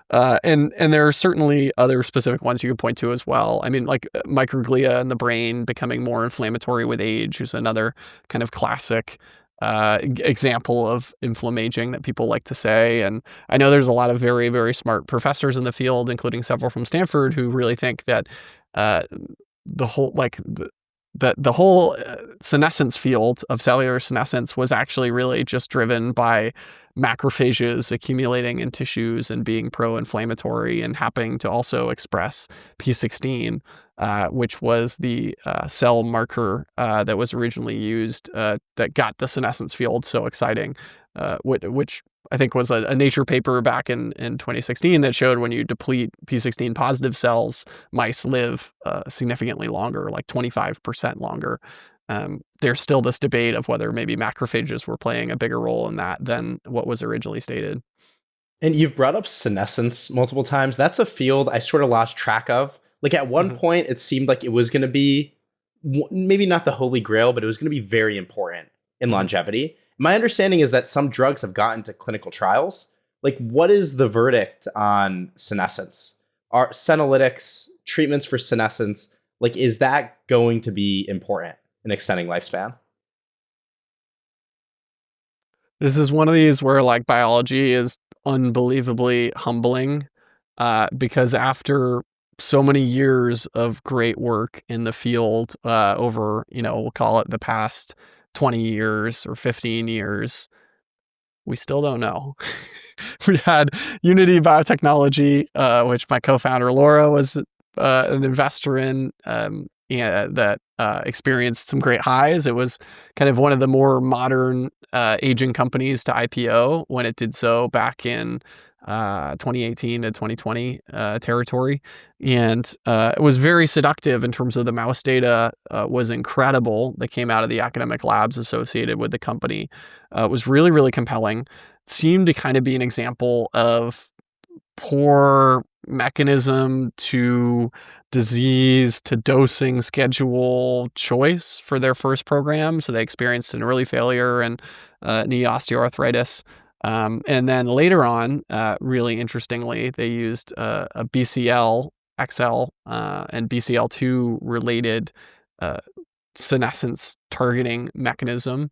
And there are certainly other specific ones you could point to as well. I mean, like microglia in the brain becoming more inflammatory with age is another kind of classic example of inflammaging that people like to say. And I know there's a lot of very, very smart professors in the field, including several from Stanford, who really think that the whole senescence field of cellular senescence was actually really just driven by macrophages accumulating in tissues and being pro-inflammatory and happening to also express P16, which was the cell marker that was originally used that got the senescence field so exciting, which I think was a Nature paper back in 2016 that showed when you deplete P16 positive cells, mice live significantly longer, like 25% longer. There's still this debate of whether maybe macrophages were playing a bigger role in that than what was originally stated. And you've brought up senescence multiple times. That's a field I sort of lost track of. Like at one point, it seemed like it was going to be maybe not the holy grail, but it was going to be very important in longevity. My understanding is that some drugs have gotten to clinical trials. Like, what is the verdict on senescence? Are senolytics, treatments for senescence, like, is that going to be important in extending lifespan? This is one of these where like biology is unbelievably humbling, because after so many years of great work in the field, over, we'll call it the past 20 years or 15 years, we still don't know. We had Unity Biotechnology, which my co-founder Laura was an investor in, that experienced some great highs. It was kind of one of the more modern aging companies to IPO when it did so back in 2018 to 2020 territory. And it was very seductive in terms of the mouse data, was incredible that came out of the academic labs associated with the company. It was really, really compelling. It seemed to kind of be an example of poor mechanism to disease to dosing schedule choice for their first program. So they experienced an early failure and knee osteoarthritis. And then later on, really interestingly, they used a BCL, XL, and BCL2 related senescence targeting mechanism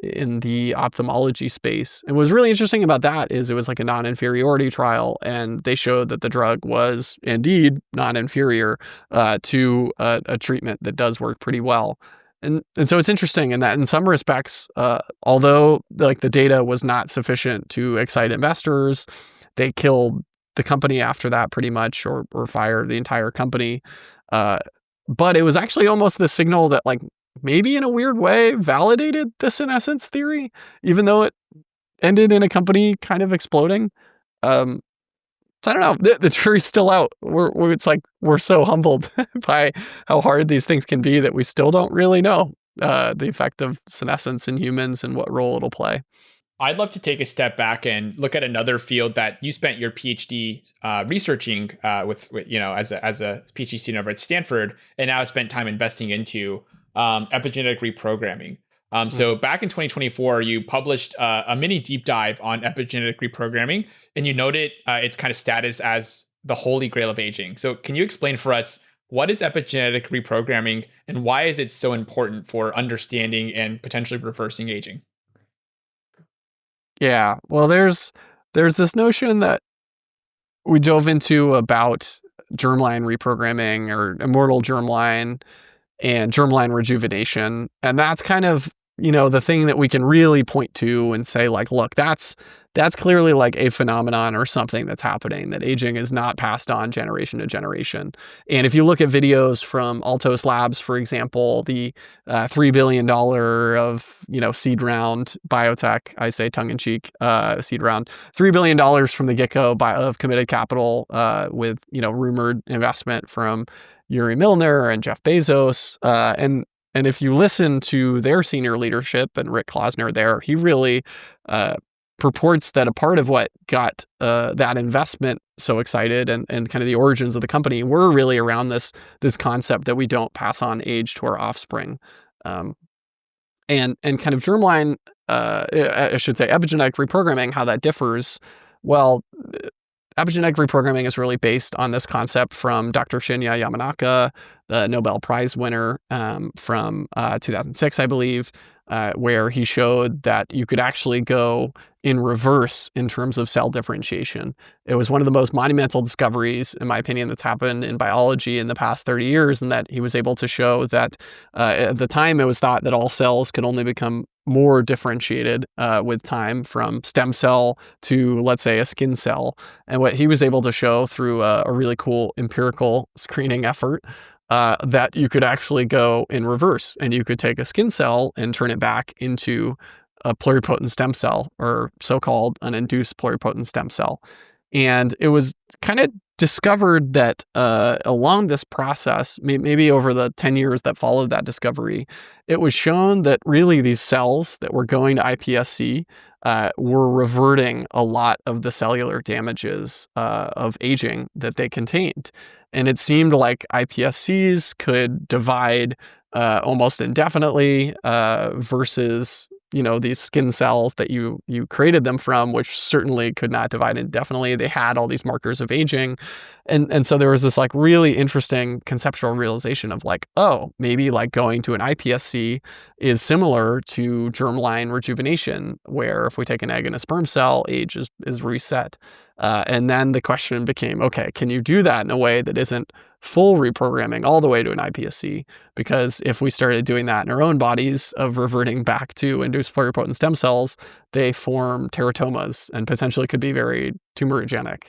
in the ophthalmology space. And what's really interesting about that is it was like a non-inferiority trial, and they showed that the drug was indeed non-inferior to a treatment that does work pretty well. And so it's interesting in that in some respects, although like the data was not sufficient to excite investors, they killed the company after that pretty much, or fired the entire company. But it was actually almost the signal that like maybe in a weird way validated the senescence theory, even though it ended in a company kind of exploding. So I don't know. The jury's still out. It's like we're so humbled by how hard these things can be that we still don't really know the effect of senescence in humans and what role it'll play. I'd love to take a step back and look at another field that you spent your PhD researching with as a PhD student over at Stanford, and now spent time investing into epigenetic reprogramming. So back in 2024, you published a mini deep dive on epigenetic reprogramming, and you noted its kind of status as the holy grail of aging. So can you explain for us, what is epigenetic reprogramming and why is it so important for understanding and potentially reversing aging? Yeah, well, there's this notion that we dove into about germline reprogramming or immortal germline and germline rejuvenation. And that's kind of, the thing that we can really point to and say like, look, that's clearly like a phenomenon or something that's happening, that aging is not passed on generation to generation. And if you look at videos from Altos Labs, for example, the $3 billion of, seed round biotech, I say tongue in cheek, seed round, $3 billion from the get-go of committed capital, with, rumored investment from Yuri Milner and Jeff Bezos. And if you listen to their senior leadership and Rick Klausner there, he really purports that a part of what got that investment so excited and kind of the origins of the company were really around this concept that we don't pass on age to our offspring. And kind of germline, I should say epigenetic reprogramming, how that differs. Well, epigenetic reprogramming is really based on this concept from Dr. Shinya Yamanaka, the Nobel Prize winner from 2006, I believe, where he showed that you could actually go in reverse in terms of cell differentiation. It was one of the most monumental discoveries, in my opinion, that's happened in biology in the past 30 years, and that he was able to show that at the time it was thought that all cells could only become more differentiated with time, from stem cell to, let's say, a skin cell. And what he was able to show through a really cool empirical screening effort, that you could actually go in reverse, and you could take a skin cell and turn it back into a pluripotent stem cell, or so-called an induced pluripotent stem cell. And it was kind of discovered that along this process, maybe over the 10 years that followed that discovery, it was shown that really these cells that were going to iPSC were reverting a lot of the cellular damages of aging that they contained. And it seemed like iPSCs could divide almost indefinitely versus these skin cells that you created them from, which certainly could not divide indefinitely. They had all these markers of aging. And so there was this like really interesting conceptual realization of like, oh, maybe like going to an iPSC is similar to germline rejuvenation, where if we take an egg and a sperm cell, age is reset. And then the question became, okay, can you do that in a way that isn't full reprogramming all the way to an iPSC? Because if we started doing that in our own bodies of reverting back to induced pluripotent stem cells, they form teratomas and potentially could be very tumorigenic,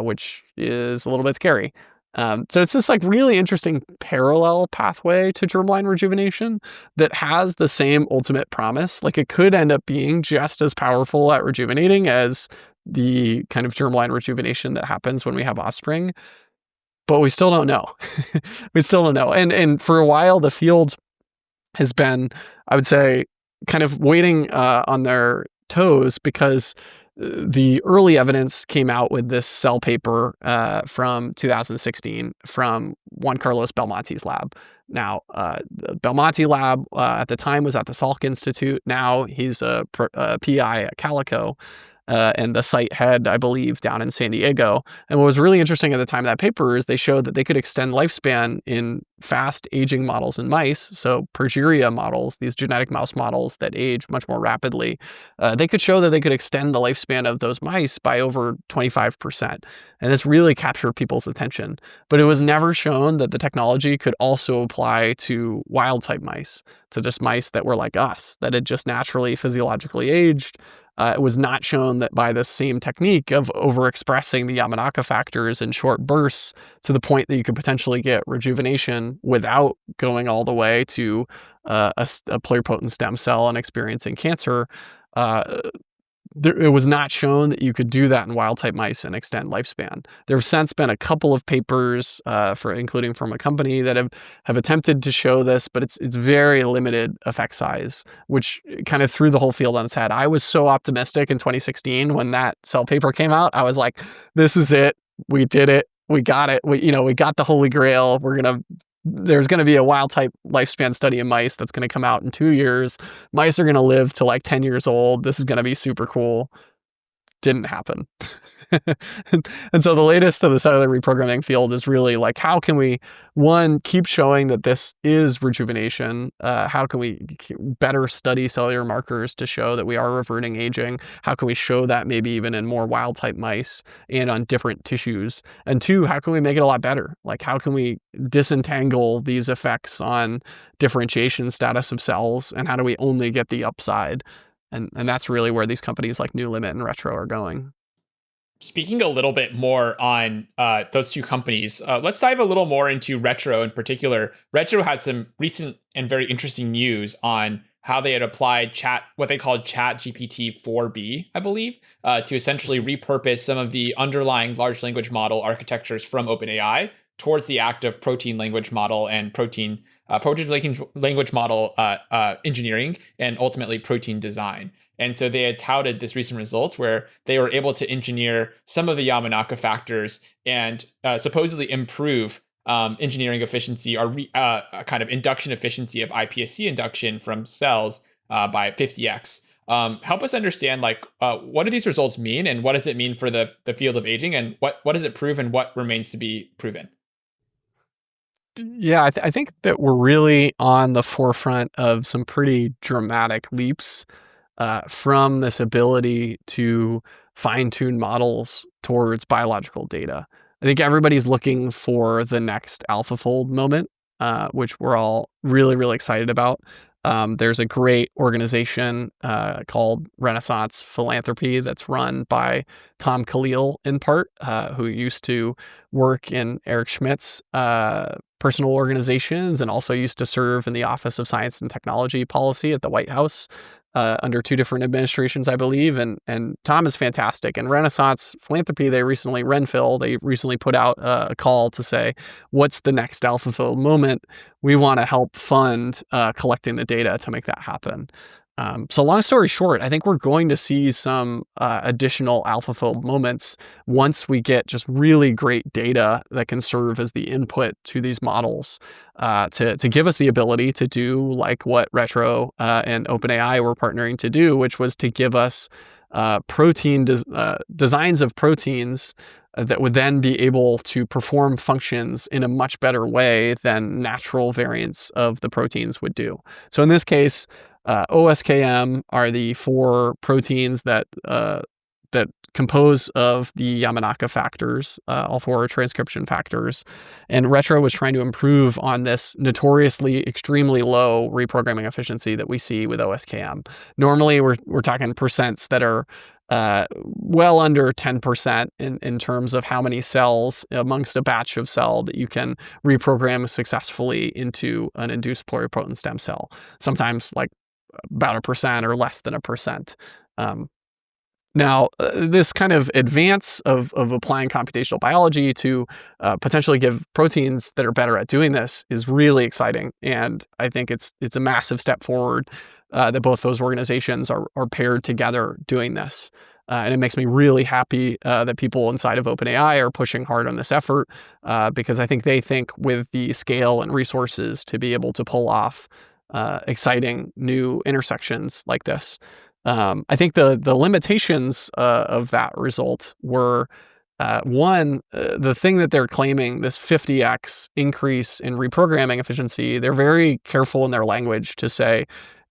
which is a little bit scary. So it's this like really interesting parallel pathway to germline rejuvenation that has the same ultimate promise. Like it could end up being just as powerful at rejuvenating as the kind of germline rejuvenation that happens when we have offspring, but we still don't know. We still don't know. And for a while, the field has been, I would say, kind of waiting on their toes, because the early evidence came out with this Cell paper from 2016 from Juan Carlos Belmonte's lab. Now, the Belmonte lab at the time was at the Salk Institute. Now he's a PI at Calico. And the site head, I believe, down in San Diego. And what was really interesting at the time of that paper is they showed that they could extend lifespan in fast aging models in mice. So progeria models, these genetic mouse models that age much more rapidly, they could show that they could extend the lifespan of those mice by over 25%. And this really captured people's attention. But it was never shown that the technology could also apply to wild type mice, to just mice that were like us, that had just naturally physiologically aged. It was not shown that by the same technique of overexpressing the Yamanaka factors in short bursts to the point that you could potentially get rejuvenation without going all the way to a pluripotent stem cell and experiencing cancer. It was not shown that you could do that in wild type mice and extend lifespan. There have since been a couple of papers, including from a company, that have attempted to show this, but it's very limited effect size, which kind of threw the whole field on its head. I was so optimistic in 2016 when that Cell paper came out. I was like, "This is it. We did it. We got it. We got the holy grail. There's going to be a wild type lifespan study in mice that's going to come out in 2 years. Mice are going to live to like 10 years old. This is going to be super cool." Didn't happen. And so the latest of the cellular reprogramming field is really like, how can we, one, keep showing that this is rejuvenation? How can we better study cellular markers to show that we are reverting aging? How can we show that maybe even in more wild type mice and on different tissues? And two, how can we make it a lot better? Like, how can we disentangle these effects on differentiation status of cells? And how do we only get the upside? And that's really where these companies like New Limit and Retro are going. Speaking a little bit more on those two companies, let's dive a little more into Retro in particular. Retro had some recent and very interesting news on how they had applied what they called Chat GPT 4B, I believe, to essentially repurpose some of the underlying large language model architectures from OpenAI towards the active protein language model and protein language model engineering, and ultimately protein design. And so they had touted this recent results where they were able to engineer some of the Yamanaka factors and supposedly improve engineering efficiency or kind of induction efficiency of iPSC induction from cells by 50x. Help us understand, like, what do these results mean, and what does it mean for the field of aging, and what does it prove, and what remains to be proven? Yeah, I think that we're really on the forefront of some pretty dramatic leaps from this ability to fine-tune models towards biological data. I think everybody's looking for the next AlphaFold moment, which we're all really, really excited about. There's a great organization called Renaissance Philanthropy that's run by Tom Khalil in part, who used to work in Eric Schmidt's personal organizations and also used to serve in the Office of Science and Technology Policy at the White House under two different administrations, I believe. And Tom is fantastic. And Renaissance Philanthropy, they recently put out a call to say, what's the next AlphaFold moment? We want to help fund collecting the data to make that happen. So long story short, I think we're going to see some additional AlphaFold moments once we get just really great data that can serve as the input to these models to give us the ability to do like what Retro and OpenAI were partnering to do, which was to give us designs of proteins that would then be able to perform functions in a much better way than natural variants of the proteins would do. So in this case, OSKM are the 4 proteins that compose of the Yamanaka factors, all 4 transcription factors. And Retro was trying to improve on this notoriously extremely low reprogramming efficiency that we see with OSKM. Normally, we're talking percents that are well under 10% in terms of how many cells amongst a batch of cell that you can reprogram successfully into an induced pluripotent stem cell. Sometimes like about 1% or less than 1%. Now, this kind of advance of applying computational biology to potentially give proteins that are better at doing this is really exciting, and I think it's a massive step forward that both those organizations are paired together doing this. And it makes me really happy that people inside of OpenAI are pushing hard on this effort because I think they think with the scale and resources to be able to pull off exciting new intersections like this. I think the limitations of that result were one, the thing that they're claiming, this 50x increase in reprogramming efficiency, they're very careful in their language to say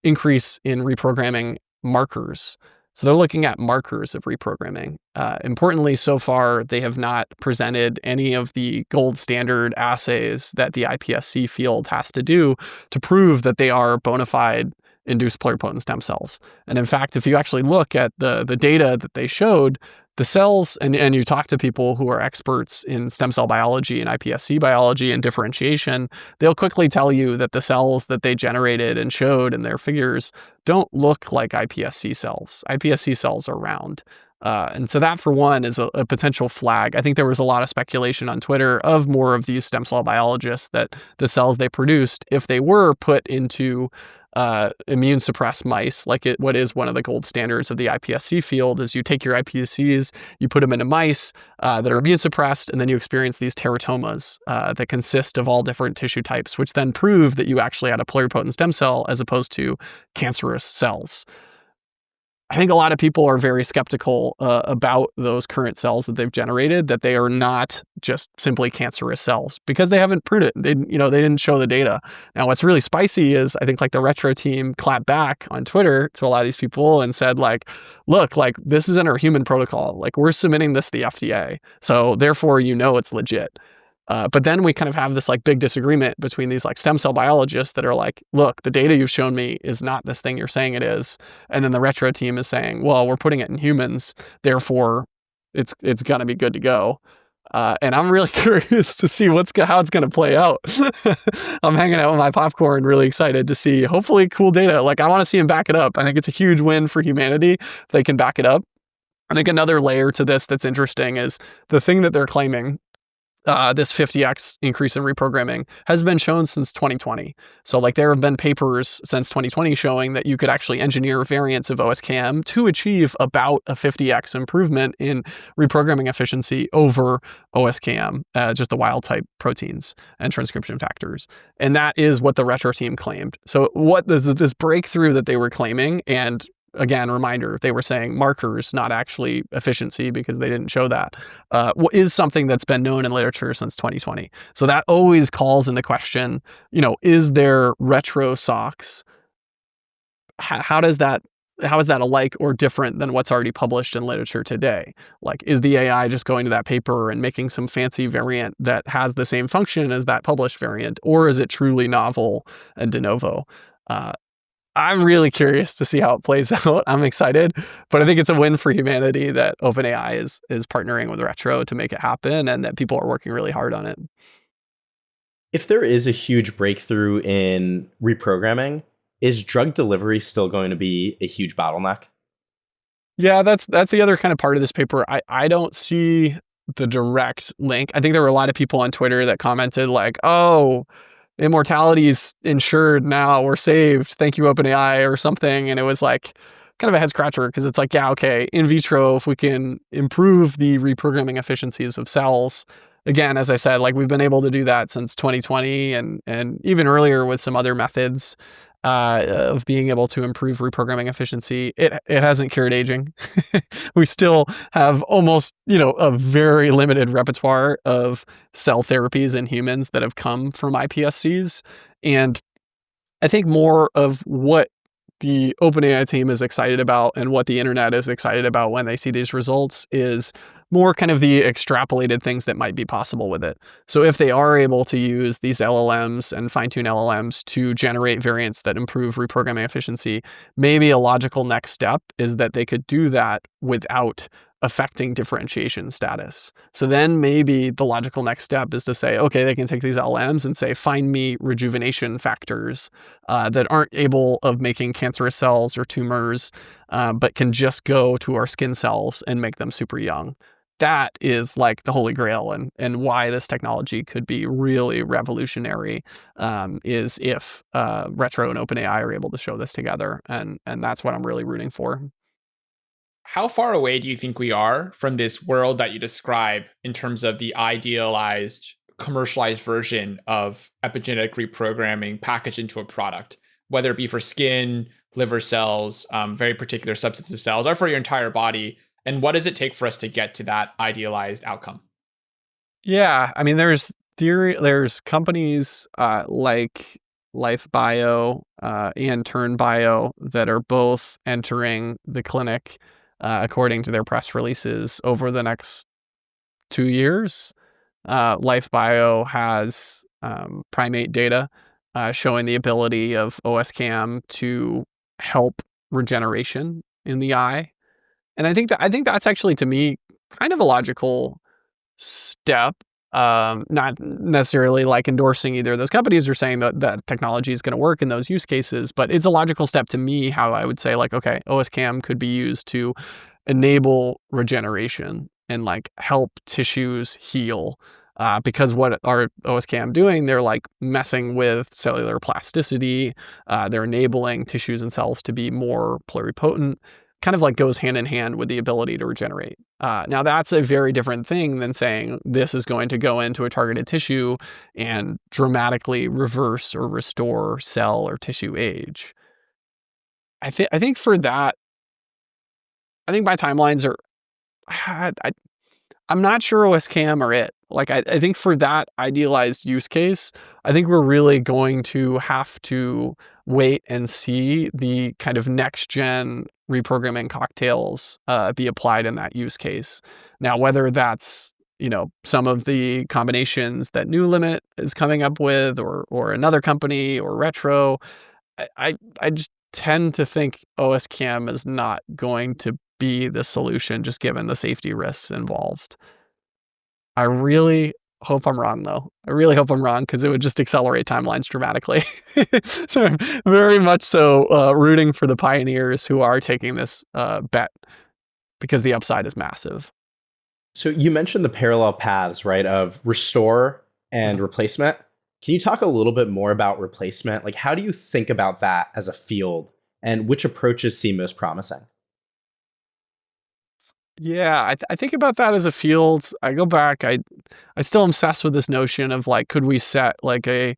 increase in reprogramming markers. So they're looking at markers of reprogramming. Importantly, so far, they have not presented any of the gold standard assays that the iPSC field has to do to prove that they are bona fide induced pluripotent stem cells. And in fact, if you actually look at the data that they showed, the cells, and you talk to people who are experts in stem cell biology and iPSC biology and differentiation, they'll quickly tell you that the cells that they generated and showed in their figures don't look like iPSC cells. iPSC cells are round. And so that, for one, is a potential flag. I think there was a lot of speculation on Twitter of more of these stem cell biologists that the cells they produced, if they were put into immune suppressed mice, like what is one of the gold standards of the iPSC field, is you take your iPSCs, you put them into mice that are immune suppressed, and then you experience these teratomas that consist of all different tissue types, which then prove that you actually had a pluripotent stem cell as opposed to cancerous cells. I think a lot of people are very skeptical about those current cells that they've generated, that they are not just simply cancerous cells because they haven't proved it. They didn't show the data. Now, what's really spicy is I think like the Retro team clapped back on Twitter to a lot of these people and said like, look, like this is in our human protocol. Like we're submitting this to the FDA. So therefore, it's legit. But then we kind of have this like big disagreement between these like stem cell biologists that are like, look, the data you've shown me is not this thing you're saying it is. And then the Retro team is saying, well, we're putting it in humans, therefore it's going to be good to go. And I'm really curious to see how it's going to play out. I'm hanging out with my popcorn, really excited to see hopefully cool data. Like I want to see them back it up. I think it's a huge win for humanity if they can back it up. I think another layer to this that's interesting is the thing that they're claiming, this 50x increase in reprogramming, has been shown since 2020. So like there have been papers since 2020 showing that you could actually engineer variants of OSKM to achieve about a 50x improvement in reprogramming efficiency over OSKM, just the wild type proteins and transcription factors. And that is what the Retro team claimed. So what this breakthrough that they were claiming, and again, reminder, they were saying markers, not actually efficiency, because they didn't show that, is something that's been known in literature since 2020. So that always calls into question, is there Retro socks? How is that alike or different than what's already published in literature today? Like, is the AI just going to that paper and making some fancy variant that has the same function as that published variant, or is it truly novel and de novo? I'm really curious to see how it plays out. I'm excited, but I think it's a win for humanity that OpenAI is partnering with Retro to make it happen and that people are working really hard on it. If there is a huge breakthrough in reprogramming, is drug delivery still going to be a huge bottleneck? Yeah, that's the other kind of part of this paper. I don't see the direct link. I think there were a lot of people on Twitter that commented like, oh, immortality's insured now, we're saved, thank you OpenAI or something. And it was like kind of a head scratcher because it's like, yeah, okay, in vitro, if we can improve the reprogramming efficiencies of cells, again, as I said, like we've been able to do that since 2020 and even earlier with some other methods of being able to improve reprogramming efficiency. It hasn't cured aging. We still have almost, a very limited repertoire of cell therapies in humans that have come from iPSCs. And I think more of what the OpenAI team is excited about and what the internet is excited about when they see these results is more kind of the extrapolated things that might be possible with it. So if they are able to use these LLMs and fine-tune LLMs to generate variants that improve reprogramming efficiency, maybe a logical next step is that they could do that without affecting differentiation status. So then maybe the logical next step is to say, okay, they can take these LMs and say, find me rejuvenation factors that aren't able of making cancerous cells or tumors, but can just go to our skin cells and make them super young. That is like the holy grail, and why this technology could be really revolutionary is if Retro and OpenAI are able to show this together, and that's what I'm really rooting for. How far away do you think we are from this world that you describe in terms of the idealized, commercialized version of epigenetic reprogramming packaged into a product, whether it be for skin, liver cells, very particular subsets of cells, or for your entire body? And what does it take for us to get to that idealized outcome? Yeah, I mean, there's companies like Life Bio and Turn Bio that are both entering the clinic, according to their press releases, over the next 2 years. Life Bio has primate data showing the ability of OSCAM to help regeneration in the eye. And I think that's actually, to me, kind of a logical step. Not necessarily like endorsing either of those companies or saying that technology is going to work in those use cases, but it's a logical step to me how I would say, like, okay, OSCAM could be used to enable regeneration and like help tissues heal. Because what are OSCAM doing? They're like messing with cellular plasticity. They're enabling tissues and cells to be more pluripotent. Kind of like goes hand in hand with the ability to regenerate. Now that's a very different thing than saying this is going to go into a targeted tissue and dramatically reverse or restore cell or tissue age. I think for that, I think my timelines are, I'm not sure OSCAM are it. Like, I think for that idealized use case, I think we're really going to have to wait and see the kind of next gen reprogramming cocktails be applied in that use case. Now, whether that's, some of the combinations that New Limit is coming up with or another company or Retro, I just tend to think OSCAM is not going to be the solution, just given the safety risks involved. I really hope I'm wrong, though. I really hope I'm wrong, because it would just accelerate timelines dramatically. So I'm very much so rooting for the pioneers who are taking this bet, because the upside is massive. So you mentioned the parallel paths, right, of restore and replacement. Can you talk a little bit more about replacement? Like, how do you think about that as a field, and which approaches seem most promising? Yeah, I think about that as a field. I go back, I still am obsessed with this notion of like, could we set like a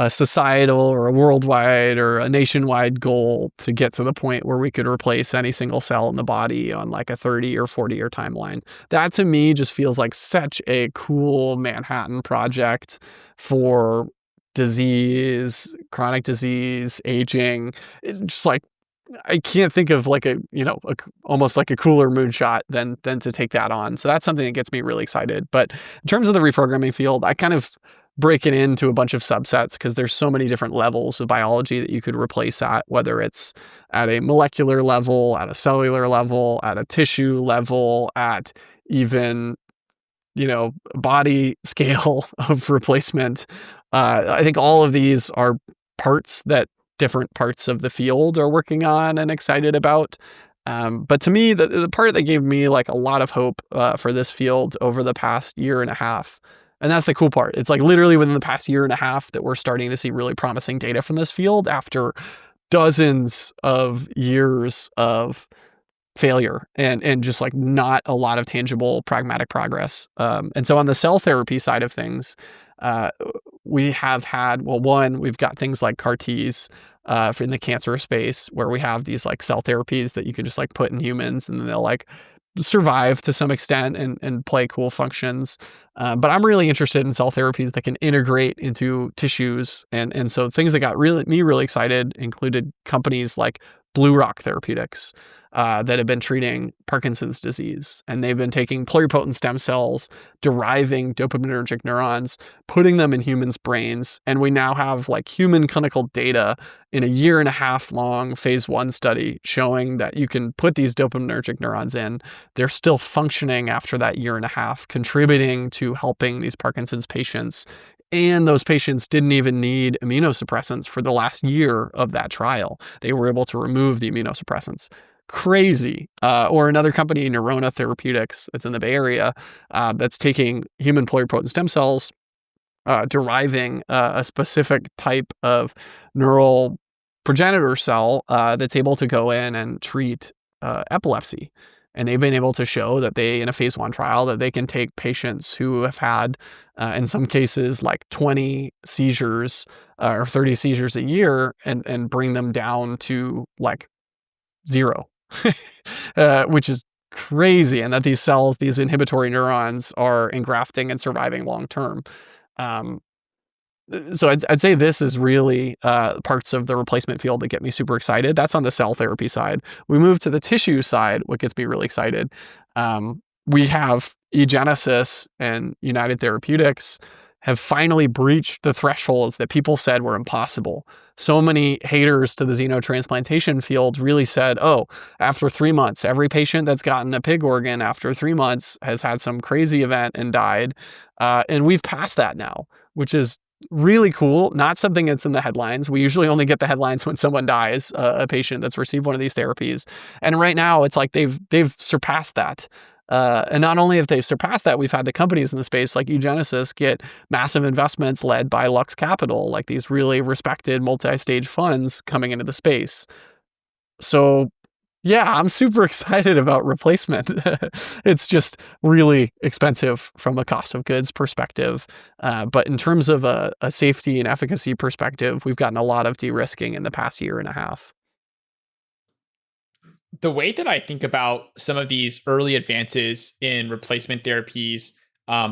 societal or a worldwide or a nationwide goal to get to the point where we could replace any single cell in the body on like a 30 or 40-year timeline. That to me just feels like such a cool Manhattan project for disease, chronic disease, aging. It's just like, I can't think of like almost like a cooler moonshot than to take that on. So that's something that gets me really excited. But in terms of the reprogramming field, I kind of break it into a bunch of subsets, because there's so many different levels of biology that you could replace at, whether it's at a molecular level, at a cellular level, at a tissue level, at even, body scale of replacement. I think all of these are parts that different parts of the field are working on and excited about. But to me, the part that gave me like a lot of hope for this field over the past year and a half And that's the cool part. It's like literally within the past year and a half that we're starting to see really promising data from this field after dozens of years of failure and just like not a lot of tangible pragmatic progress. And so on the cell therapy side of things, we have had, well, one, we've got things like CAR Ts in the cancer space where we have these like cell therapies that you can just like put in humans and then they'll like survive to some extent and play cool functions. But I'm really interested in cell therapies that can integrate into tissues. And so things that got me really excited included companies like Blue Rock Therapeutics that have been treating Parkinson's disease. And they've been taking pluripotent stem cells, deriving dopaminergic neurons, putting them in humans' brains. And we now have like human clinical data in a 1.5 year long phase 1 study showing that you can put these dopaminergic neurons in. They're still functioning after that 1.5 years, contributing to helping these Parkinson's patients. And those patients didn't even need immunosuppressants for the last year of that trial. They were able to remove the immunosuppressants. Crazy. Or another company, Neurona Therapeutics, that's in the Bay Area, that's taking human pluripotent stem cells, deriving a specific type of neural progenitor cell that's able to go in and treat epilepsy. And they've been able to show that in a phase 1 trial, that they can take patients who have had, in some cases, like 20 seizures or 30 seizures a year and bring them down to like 0, which is crazy. And that these cells, these inhibitory neurons, are engrafting and surviving long term. So I'd say this is really parts of the replacement field that get me super excited. That's on the cell therapy side. We move to the tissue side, what gets me really excited. We have Epigenetic and United Therapeutics have finally breached the thresholds that people said were impossible. So many haters to the xenotransplantation field really said, oh, after 3 months, every patient that's gotten a pig organ after 3 months has had some crazy event and died. And we've passed that now, which is really cool. Not something that's in the headlines. We usually only get the headlines when someone dies, a patient that's received one of these therapies. And right now it's like they've surpassed that. And not only have they surpassed that, we've had the companies in the space like Epigenetic get massive investments led by Lux Capital, like these really respected multi-stage funds coming into the space. So yeah, I'm super excited about replacement. It's just really expensive from a cost of goods perspective. But in terms of a safety and efficacy perspective, we've gotten a lot of de-risking in the past 1.5 years. The way that I think about some of these early advances in replacement therapies,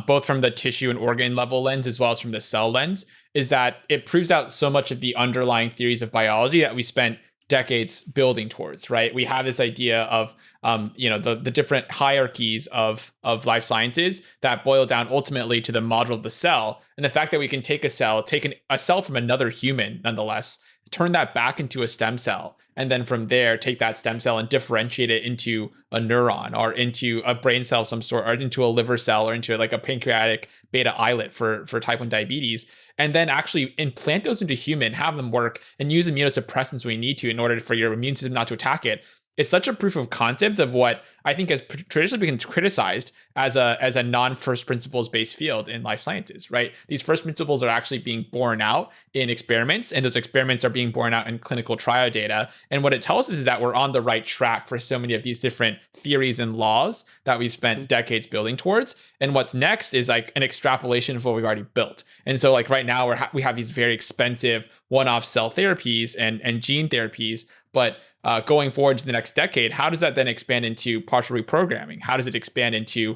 both from the tissue and organ level lens as well as from the cell lens, is that it proves out so much of the underlying theories of biology that we spent decades building towards, right? We have this idea of, the different hierarchies of life sciences that boil down ultimately to the model of the cell. And the fact that we can take a cell from another human, nonetheless, turn that back into a stem cell, and then from there, take that stem cell and differentiate it into a neuron or into a brain cell of some sort, or into a liver cell, or into like a pancreatic beta islet for type 1 diabetes, and then actually implant those into human, have them work, and use immunosuppressants when we need to in order for your immune system not to attack it. It's such a proof of concept of what I think has traditionally been criticized as a non-first principles based field in life sciences, right? These first principles are actually being borne out in experiments, and those experiments are being borne out in clinical trial data. And what it tells us is that we're on the right track for so many of these different theories and laws that we've spent decades building towards. And what's next is like an extrapolation of what we've already built. And so like right now we have these very expensive one-off cell therapies and gene therapies, but going forward to the next decade, how does that then expand into partial reprogramming? How does it expand into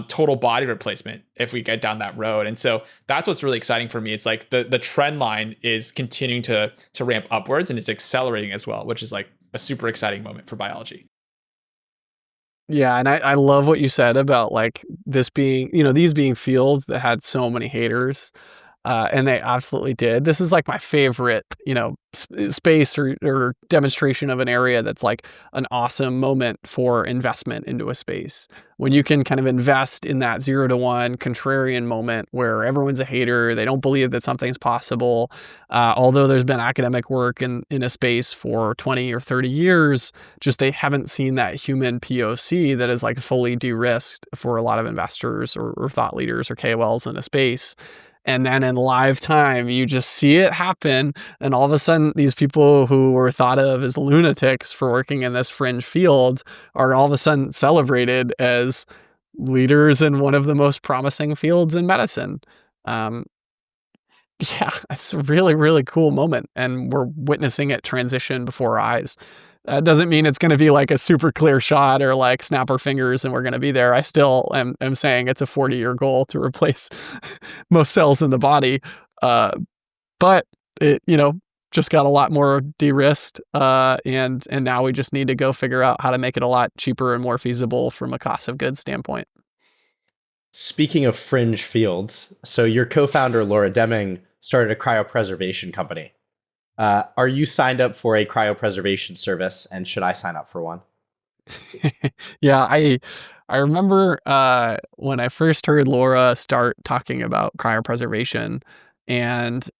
total body replacement if we get down that road? And so that's what's really exciting for me. It's like the trend line is continuing to ramp upwards, and it's accelerating as well, which is like a super exciting moment for biology. Yeah, and I love what you said about like this being, these being fields that had so many haters. And they absolutely did. This is like my favorite, space or demonstration of an area that's like an awesome moment for investment into a space. When you can kind of invest in that 0 to 1 contrarian moment where everyone's a hater, they don't believe that something's possible. Although there's been academic work in a space for 20 or 30 years, just they haven't seen that human POC that is like fully de-risked for a lot of investors or thought leaders or KOLs in a space. And then in live time, you just see it happen. And all of a sudden, these people who were thought of as lunatics for working in this fringe field are all of a sudden celebrated as leaders in one of the most promising fields in medicine. Yeah, it's a really, really cool moment. And we're witnessing it transition before our eyes. Doesn't mean it's going to be like a super clear shot or like snap our fingers and we're going to be there. I still am saying it's a 40-year goal to replace most cells in the body. But it, just got a lot more de-risked. And now we just need to go figure out how to make it a lot cheaper and more feasible from a cost of goods standpoint. Speaking of fringe fields, so your co-founder, Laura Deming, started a cryopreservation company. Are you signed up for a cryopreservation service, and should I sign up for one? Yeah, I remember when I first heard Laura start talking about cryopreservation, and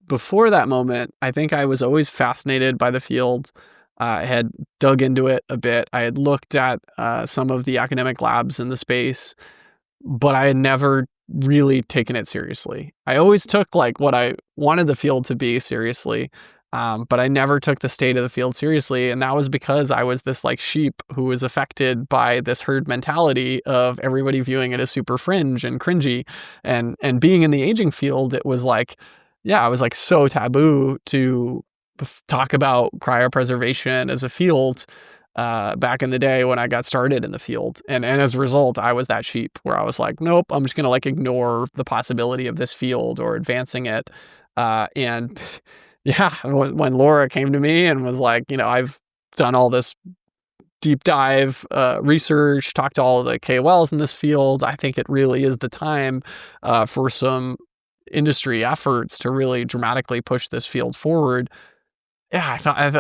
before that moment, I think I was always fascinated by the field. I had dug into it a bit. I had looked at some of the academic labs in the space, but I had never really taken it seriously. I always took like what I wanted the field to be seriously, but I never took the state of the field seriously. And that was because I was this like sheep who was affected by this herd mentality of everybody viewing it as super fringe and cringy. And being in the aging field, it was like, yeah, I was like so taboo to talk about cryopreservation as a field. Back in the day when I got started in the field. And as a result, I was that sheep where I was like, nope, I'm just going to like ignore the possibility of this field or advancing it. And yeah, when Laura came to me and was like, I've done all this deep dive research, talked to all of the KOLs in this field. I think it really is the time for some industry efforts to really dramatically push this field forward. Yeah,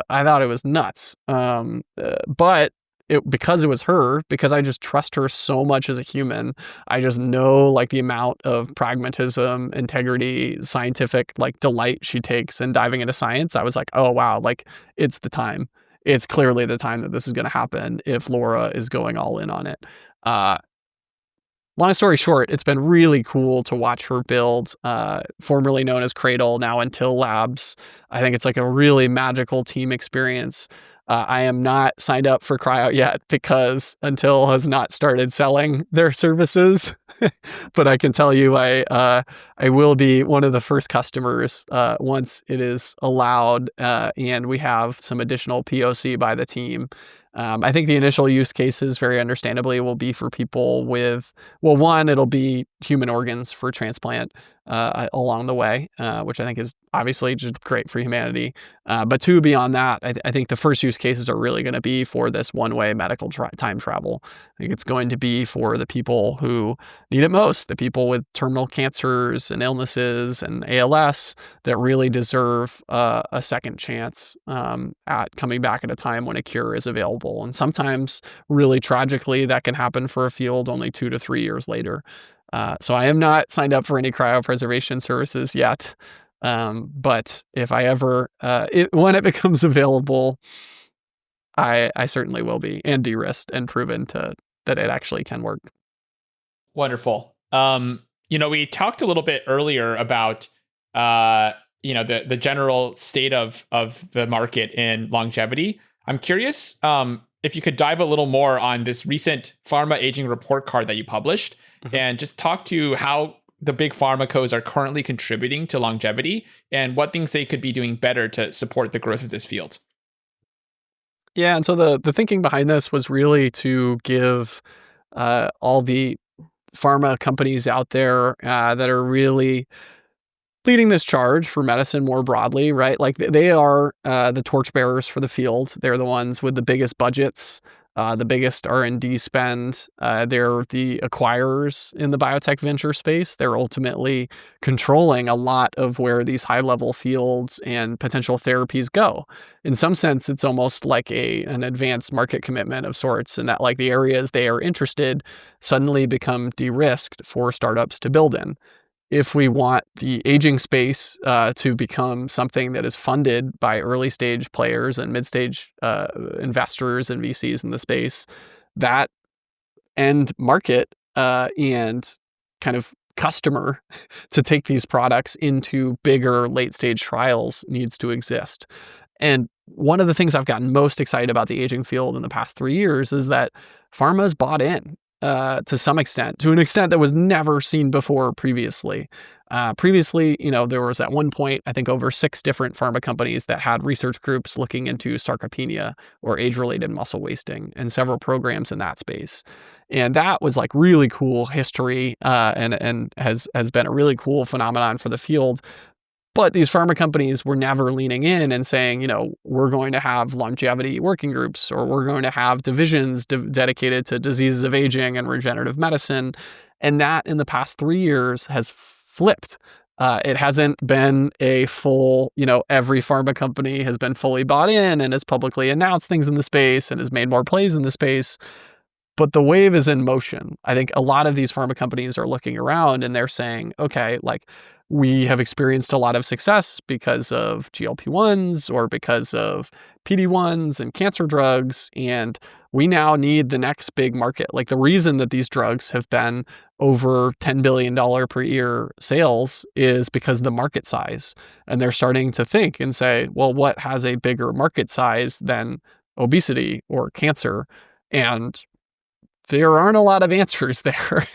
I thought it was nuts. But because it was her, because I just trust her so much as a human, I just know like the amount of pragmatism, integrity, scientific like delight she takes in diving into science. I was like, oh wow, like it's the time. It's clearly the time that this is going to happen if Laura is going all in on it. Long story short, it's been really cool to watch her build, formerly known as Cradle, now Until Labs. I think it's like a really magical team experience. I am not signed up for Cryo yet because Until has not started selling their services. But I can tell you I will be one of the first customers once it is allowed and we have some additional POC by the team. I think the initial use cases, very understandably, will be for people with, well, one, it'll be human organs for transplant along the way, which I think is obviously just great for humanity. But two, beyond that, I think the first use cases are really going to be for this one-way medical time travel. I think it's going to be for the people who need it most, the people with terminal cancers and illnesses and ALS that really deserve a second chance at coming back at a time when a cure is available. And sometimes, really tragically, that can happen for a field only 2 to 3 years later. So I am not signed up for any cryopreservation services yet. But if I ever, when it becomes available, I certainly will be, and de-risked and proven that it actually can work. Wonderful. We talked a little bit earlier about, the general state of the market in longevity. I'm curious if you could dive a little more on this recent pharma aging report card that you published, and just talk to how the big pharmacos are currently contributing to longevity and what things they could be doing better to support the growth of this field. Yeah, and so the thinking behind this was really to give all the pharma companies out there that are really leading this charge for medicine more broadly, right? Like they are the torchbearers for the field. They're the ones with the biggest budgets. the biggest R&D spend. They're the acquirers in the biotech venture space. They're ultimately controlling a lot of where these high-level fields and potential therapies go. In some sense, it's almost like an advanced market commitment of sorts, in that like the areas they are interested suddenly become de-risked for startups to build in. If we want the aging space to become something that is funded by early stage players and mid stage investors and VCs in the space, that end market and kind of customer to take these products into bigger late stage trials needs to exist. And one of the things I've gotten most excited about the aging field in the past 3 years is that pharma's bought in to some extent, to an extent that was never seen before previously. Previously, there was at one point, I think, over 6 different pharma companies that had research groups looking into sarcopenia or age-related muscle wasting, and several programs in that space. And that was like really cool history, and has been a really cool phenomenon for the field. But these pharma companies were never leaning in and saying, we're going to have longevity working groups, or we're going to have divisions dedicated to diseases of aging and regenerative medicine. And that in the past 3 years has flipped. It hasn't been a full, every pharma company has been fully bought in and has publicly announced things in the space and has made more plays in the space. But the wave is in motion. I think a lot of these pharma companies are looking around and they're saying, okay, like we have experienced a lot of success because of GLP-1s or because of PD-1s and cancer drugs, and we now need the next big market. Like the reason that these drugs have been over $10 billion per year sales is because of the market size. And they're starting to think and say, well, what has a bigger market size than obesity or cancer? And there aren't a lot of answers there.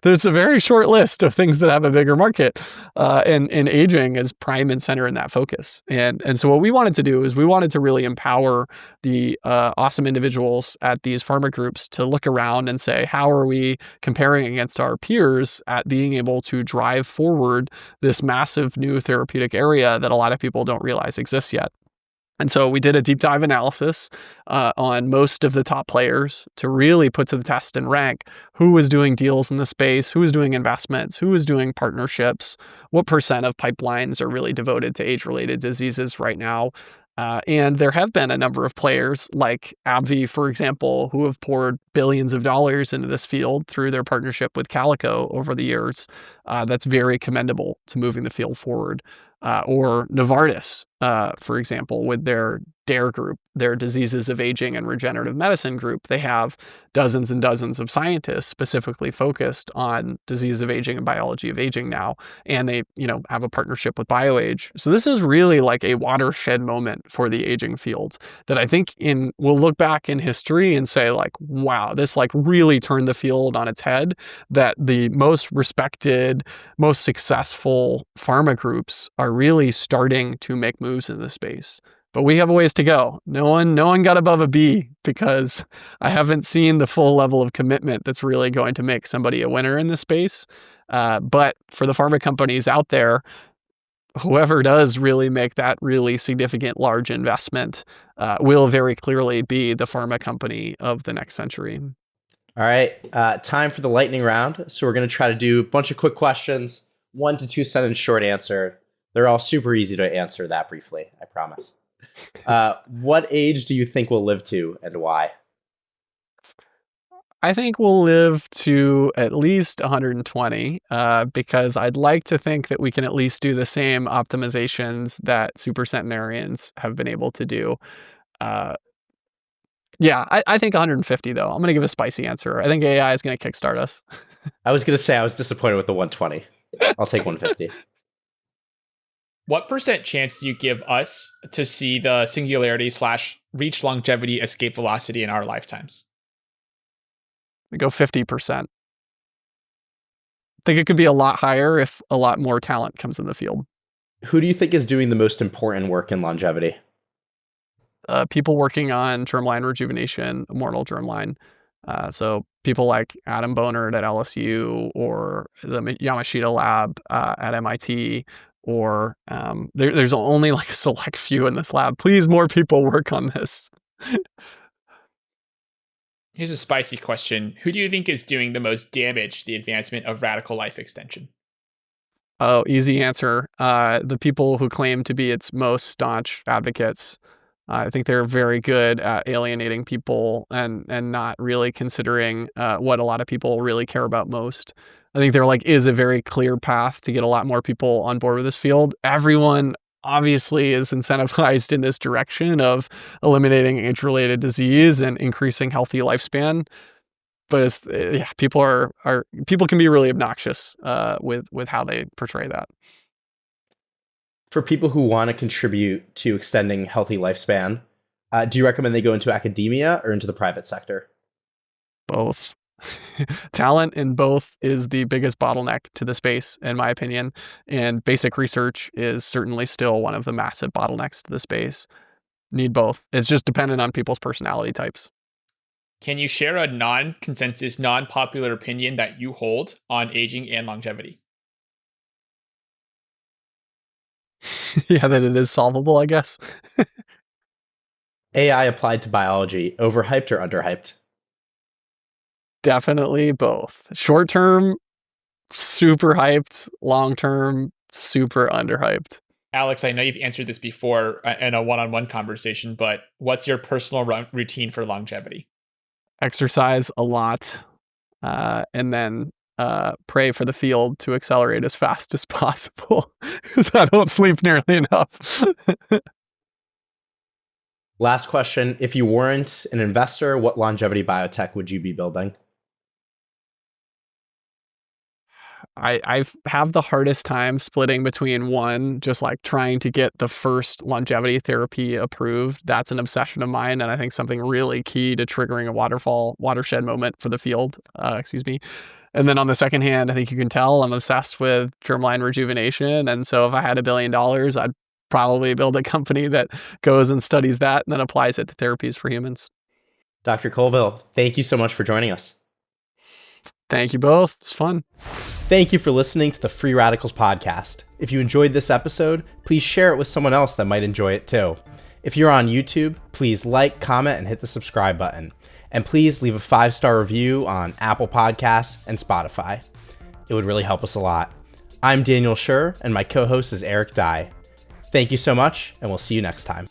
There's a very short list of things that have a bigger market, and aging is prime and center in that focus. And so what we wanted to do is we wanted to really empower the awesome individuals at these pharma groups to look around and say, how are we comparing against our peers at being able to drive forward this massive new therapeutic area that a lot of people don't realize exists yet? And so we did a deep dive analysis on most of the top players to really put to the test and rank who was doing deals in the space, who was doing investments, who was doing partnerships, what percent of pipelines are really devoted to age-related diseases right now. And there have been a number of players like AbbVie, for example, who have poured billions of dollars into this field through their partnership with Calico over the years. That's very commendable to moving the field forward. Or Novartis, for example, with their DARE group, their Diseases of Aging and Regenerative Medicine group. They have dozens and dozens of scientists specifically focused on disease of aging and biology of aging now. And they, have a partnership with BioAge. So this is really like a watershed moment for the aging field that I think we'll look back in history and say like, wow, this like really turned the field on its head, that the most respected, most successful pharma groups are really starting to make moves in this space. But we have a ways to go. No one got above a B, because I haven't seen the full level of commitment that's really going to make somebody a winner in this space. But for the pharma companies out there, whoever does really make that really significant large investment will very clearly be the pharma company of the next century. All right, time for the lightning round. So we're going to try to do a bunch of quick questions, 1 to 2 sentence short answer. They're all super easy to answer that briefly, I promise. What age do you think we'll live to, and why? I think we'll live to at least 120, because I'd like to think that we can at least do the same optimizations that supercentenarians have been able to do. Yeah, I think 150, though. I'm going to give a spicy answer. I think AI is going to kickstart us. I was going to say I was disappointed with the 120. I'll take 150. What percent chance do you give us to see the singularity / reach longevity escape velocity in our lifetimes? I go 50%. I think it could be a lot higher if a lot more talent comes in the field. Who do you think is doing the most important work in longevity? People working on germline rejuvenation, immortal germline. So people like Adam Bonert at LSU, or the Yamashita lab at MIT, or there's only like a select few in this lab. Please, more people work on this. Here's a spicy question. Who do you think is doing the most damage to the advancement of radical life extension? Oh, easy answer. The people who claim to be its most staunch advocates. I think they're very good at alienating people and not really considering what a lot of people really care about most. I think there is a very clear path to get a lot more people on board with this field. Everyone obviously is incentivized in this direction of eliminating age-related disease and increasing healthy lifespan. But people can be really obnoxious with how they portray that. For people who want to contribute to extending healthy lifespan, do you recommend they go into academia or into the private sector? Both. Talent in both is the biggest bottleneck to the space, in my opinion. And basic research is certainly still one of the massive bottlenecks to the space. Need both. It's just dependent on people's personality types. Can you share a non-consensus, non-popular opinion that you hold on aging and longevity? Yeah, that it is solvable, I guess. AI applied to biology, overhyped or underhyped? Definitely both. Short term, super hyped. Long term, super underhyped. Alex, I know you've answered this before in a one-on-one conversation, but what's your personal routine for longevity? Exercise a lot, and then pray for the field to accelerate as fast as possible because I don't sleep nearly enough. Last question. If you weren't an investor, what longevity biotech would you be building? I have the hardest time splitting between one, just trying to get the first longevity therapy approved. That's an obsession of mine, and I think something really key to triggering a watershed moment for the field. And then on the second hand, I think you can tell I'm obsessed with germline rejuvenation. And so if I had $1 billion, I'd probably build a company that goes and studies that and then applies it to therapies for humans. Dr. Colville, thank you so much for joining us. Thank you both. It's fun. Thank you for listening to the Free Radicals podcast. If you enjoyed this episode, please share it with someone else that might enjoy it too. If you're on YouTube, please like, comment, and hit the subscribe button. And please leave a 5-star review on Apple Podcasts and Spotify. It would really help us a lot. I'm Daniel Schur, and my co-host is Eric Dye. Thank you so much, and we'll see you next time.